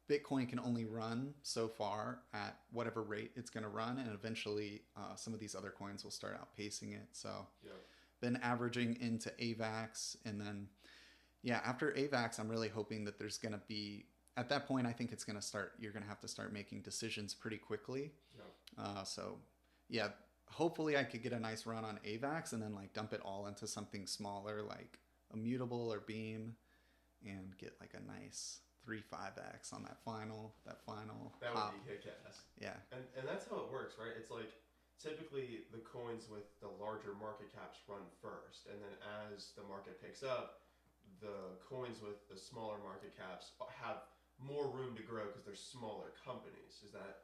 Bitcoin can only run so far at whatever rate it's going to run. And eventually some of these other coins will start outpacing it. So been averaging into AVAX, and then after AVAX, I'm really hoping that there's going to be, at that point, I think it's going to start, you're going to have to start making decisions pretty quickly. Hopefully I could get a nice run on AVAX and then like dump it all into something smaller like a Mutable or Beam and get like a nice 3-5x on that final That hop. would be kick-ass. Yeah. And that's how it works, right? It's like typically the coins with the larger market caps run first, and then as the market picks up, the coins with the smaller market caps have more room to grow because they're smaller companies. Is that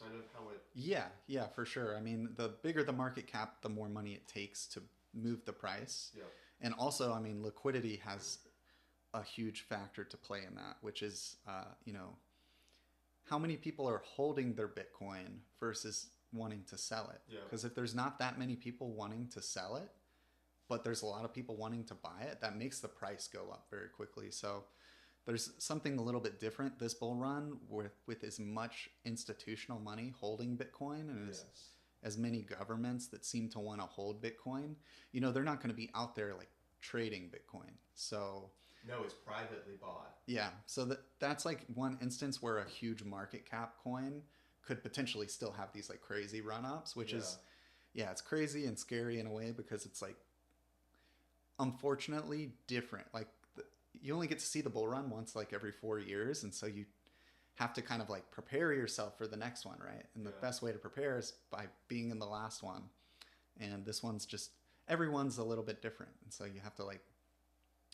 kind of how it... Yeah, for sure. I mean, the bigger the market cap, the more money it takes to move the price. Yeah. And also, I mean, liquidity has a huge factor to play in that, which is, how many people are holding their Bitcoin versus wanting to sell it. Because if there's not that many people wanting to sell it, but there's a lot of people wanting to buy it, that makes the price go up very quickly. So there's something a little bit different this bull run with as much institutional money holding Bitcoin and as many governments that seem to want to hold Bitcoin. They're not going to be out there like trading Bitcoin. So No, it's privately bought. Yeah, so that's like one instance where a huge market cap coin could potentially still have these like crazy run-ups, which is, yeah, it's crazy and scary in a way because it's like unfortunately different. Like you only get to see the bull run once like every 4 years, and so you have to kind of like prepare yourself for the next one, right? And the best way to prepare is by being in the last one. And this one's just, everyone's a little bit different, and so you have to like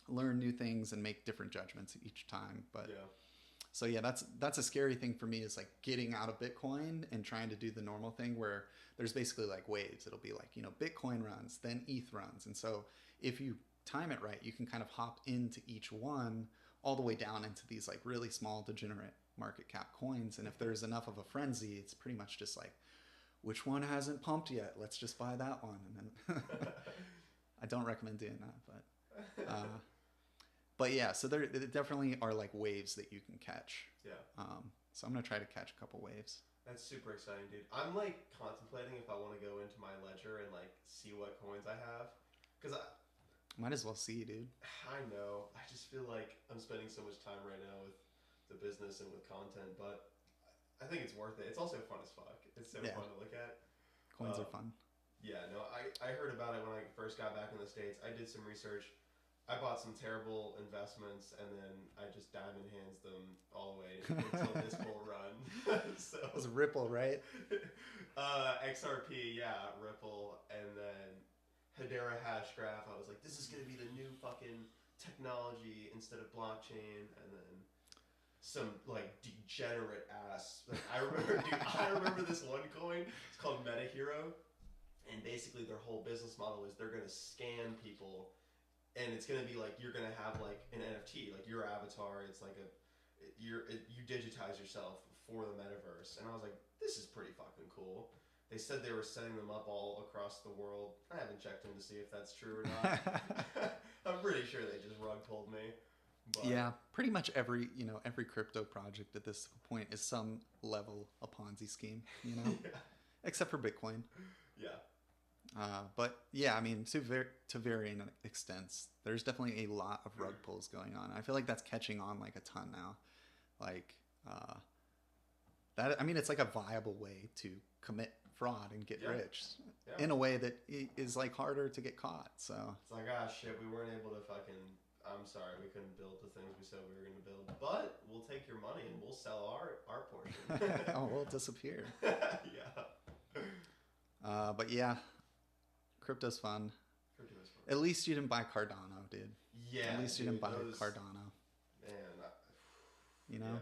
learn new things and make different judgments each time. But so yeah, that's a scary thing for me, is like getting out of Bitcoin and trying to do the normal thing where there's basically like waves. It'll be like, you know, Bitcoin runs, then ETH runs, and so if you time it right, you can kind of hop into each one all the way down into these like really small degenerate market cap coins. And if there's enough of a frenzy, it's pretty much just like, which one hasn't pumped yet? Let's just buy that one. And then I don't recommend doing that, but yeah, so there definitely are like waves that you can catch. Yeah. So I'm gonna try to catch a couple waves. That's super exciting, dude. I'm like contemplating if I want to go into my ledger and like see what coins I have, because I might as well see, dude. I know. I just feel like I'm spending so much time right now with the business and with content, but I think it's worth it. It's also fun as fuck. It's so fun to look at. Coins are fun. Yeah, no, I heard about it when I first got back in the States. I did some research. I bought some terrible investments, and then I just diamond hands them all the way until this bull run. So it was Ripple, right? XRP, yeah, Ripple, and then Hedera Hashgraph. I was like, this is gonna be the new fucking technology instead of blockchain, and then some like degenerate ass. Like, I remember this one coin. It's called MetaHero, and basically their whole business model is they're gonna scan people. And it's gonna be like you're gonna have like an NFT, like your avatar. It's like you digitize yourself for the metaverse. And I was like, this is pretty fucking cool. They said they were setting them up all across the world. I haven't checked them to see if that's true or not. I'm pretty sure they just rug pulled me. But yeah, pretty much every crypto project at this point is some level a Ponzi scheme, you know, except for Bitcoin. Yeah. But yeah, I mean, to varying extents, there's definitely a lot of rug pulls going on. I feel like that's catching on like a ton now. Like that, I mean, it's like a viable way to commit fraud and get rich in a way that is like harder to get caught. So it's like, ah, shit, we weren't able to fucking. I'm sorry, we couldn't build the things we said we were going to build, but we'll take your money and we'll sell our portion. Oh, we'll disappear. Yeah. But yeah. Crypto's fun. At least you didn't buy Cardano, dude. Yeah. At least you didn't buy Cardano. Man. You know?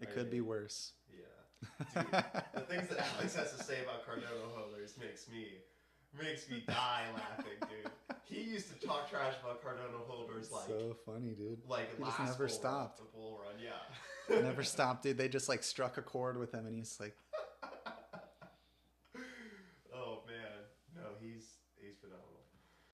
It could be worse. Yeah. Dude, the things that Alex has to say about Cardano holders makes me die laughing, dude. He used to talk trash about Cardano holders like... So funny, dude. Like he just never stopped. The bull run, yeah. Never stopped, dude. They just like struck a chord with him, and he's like,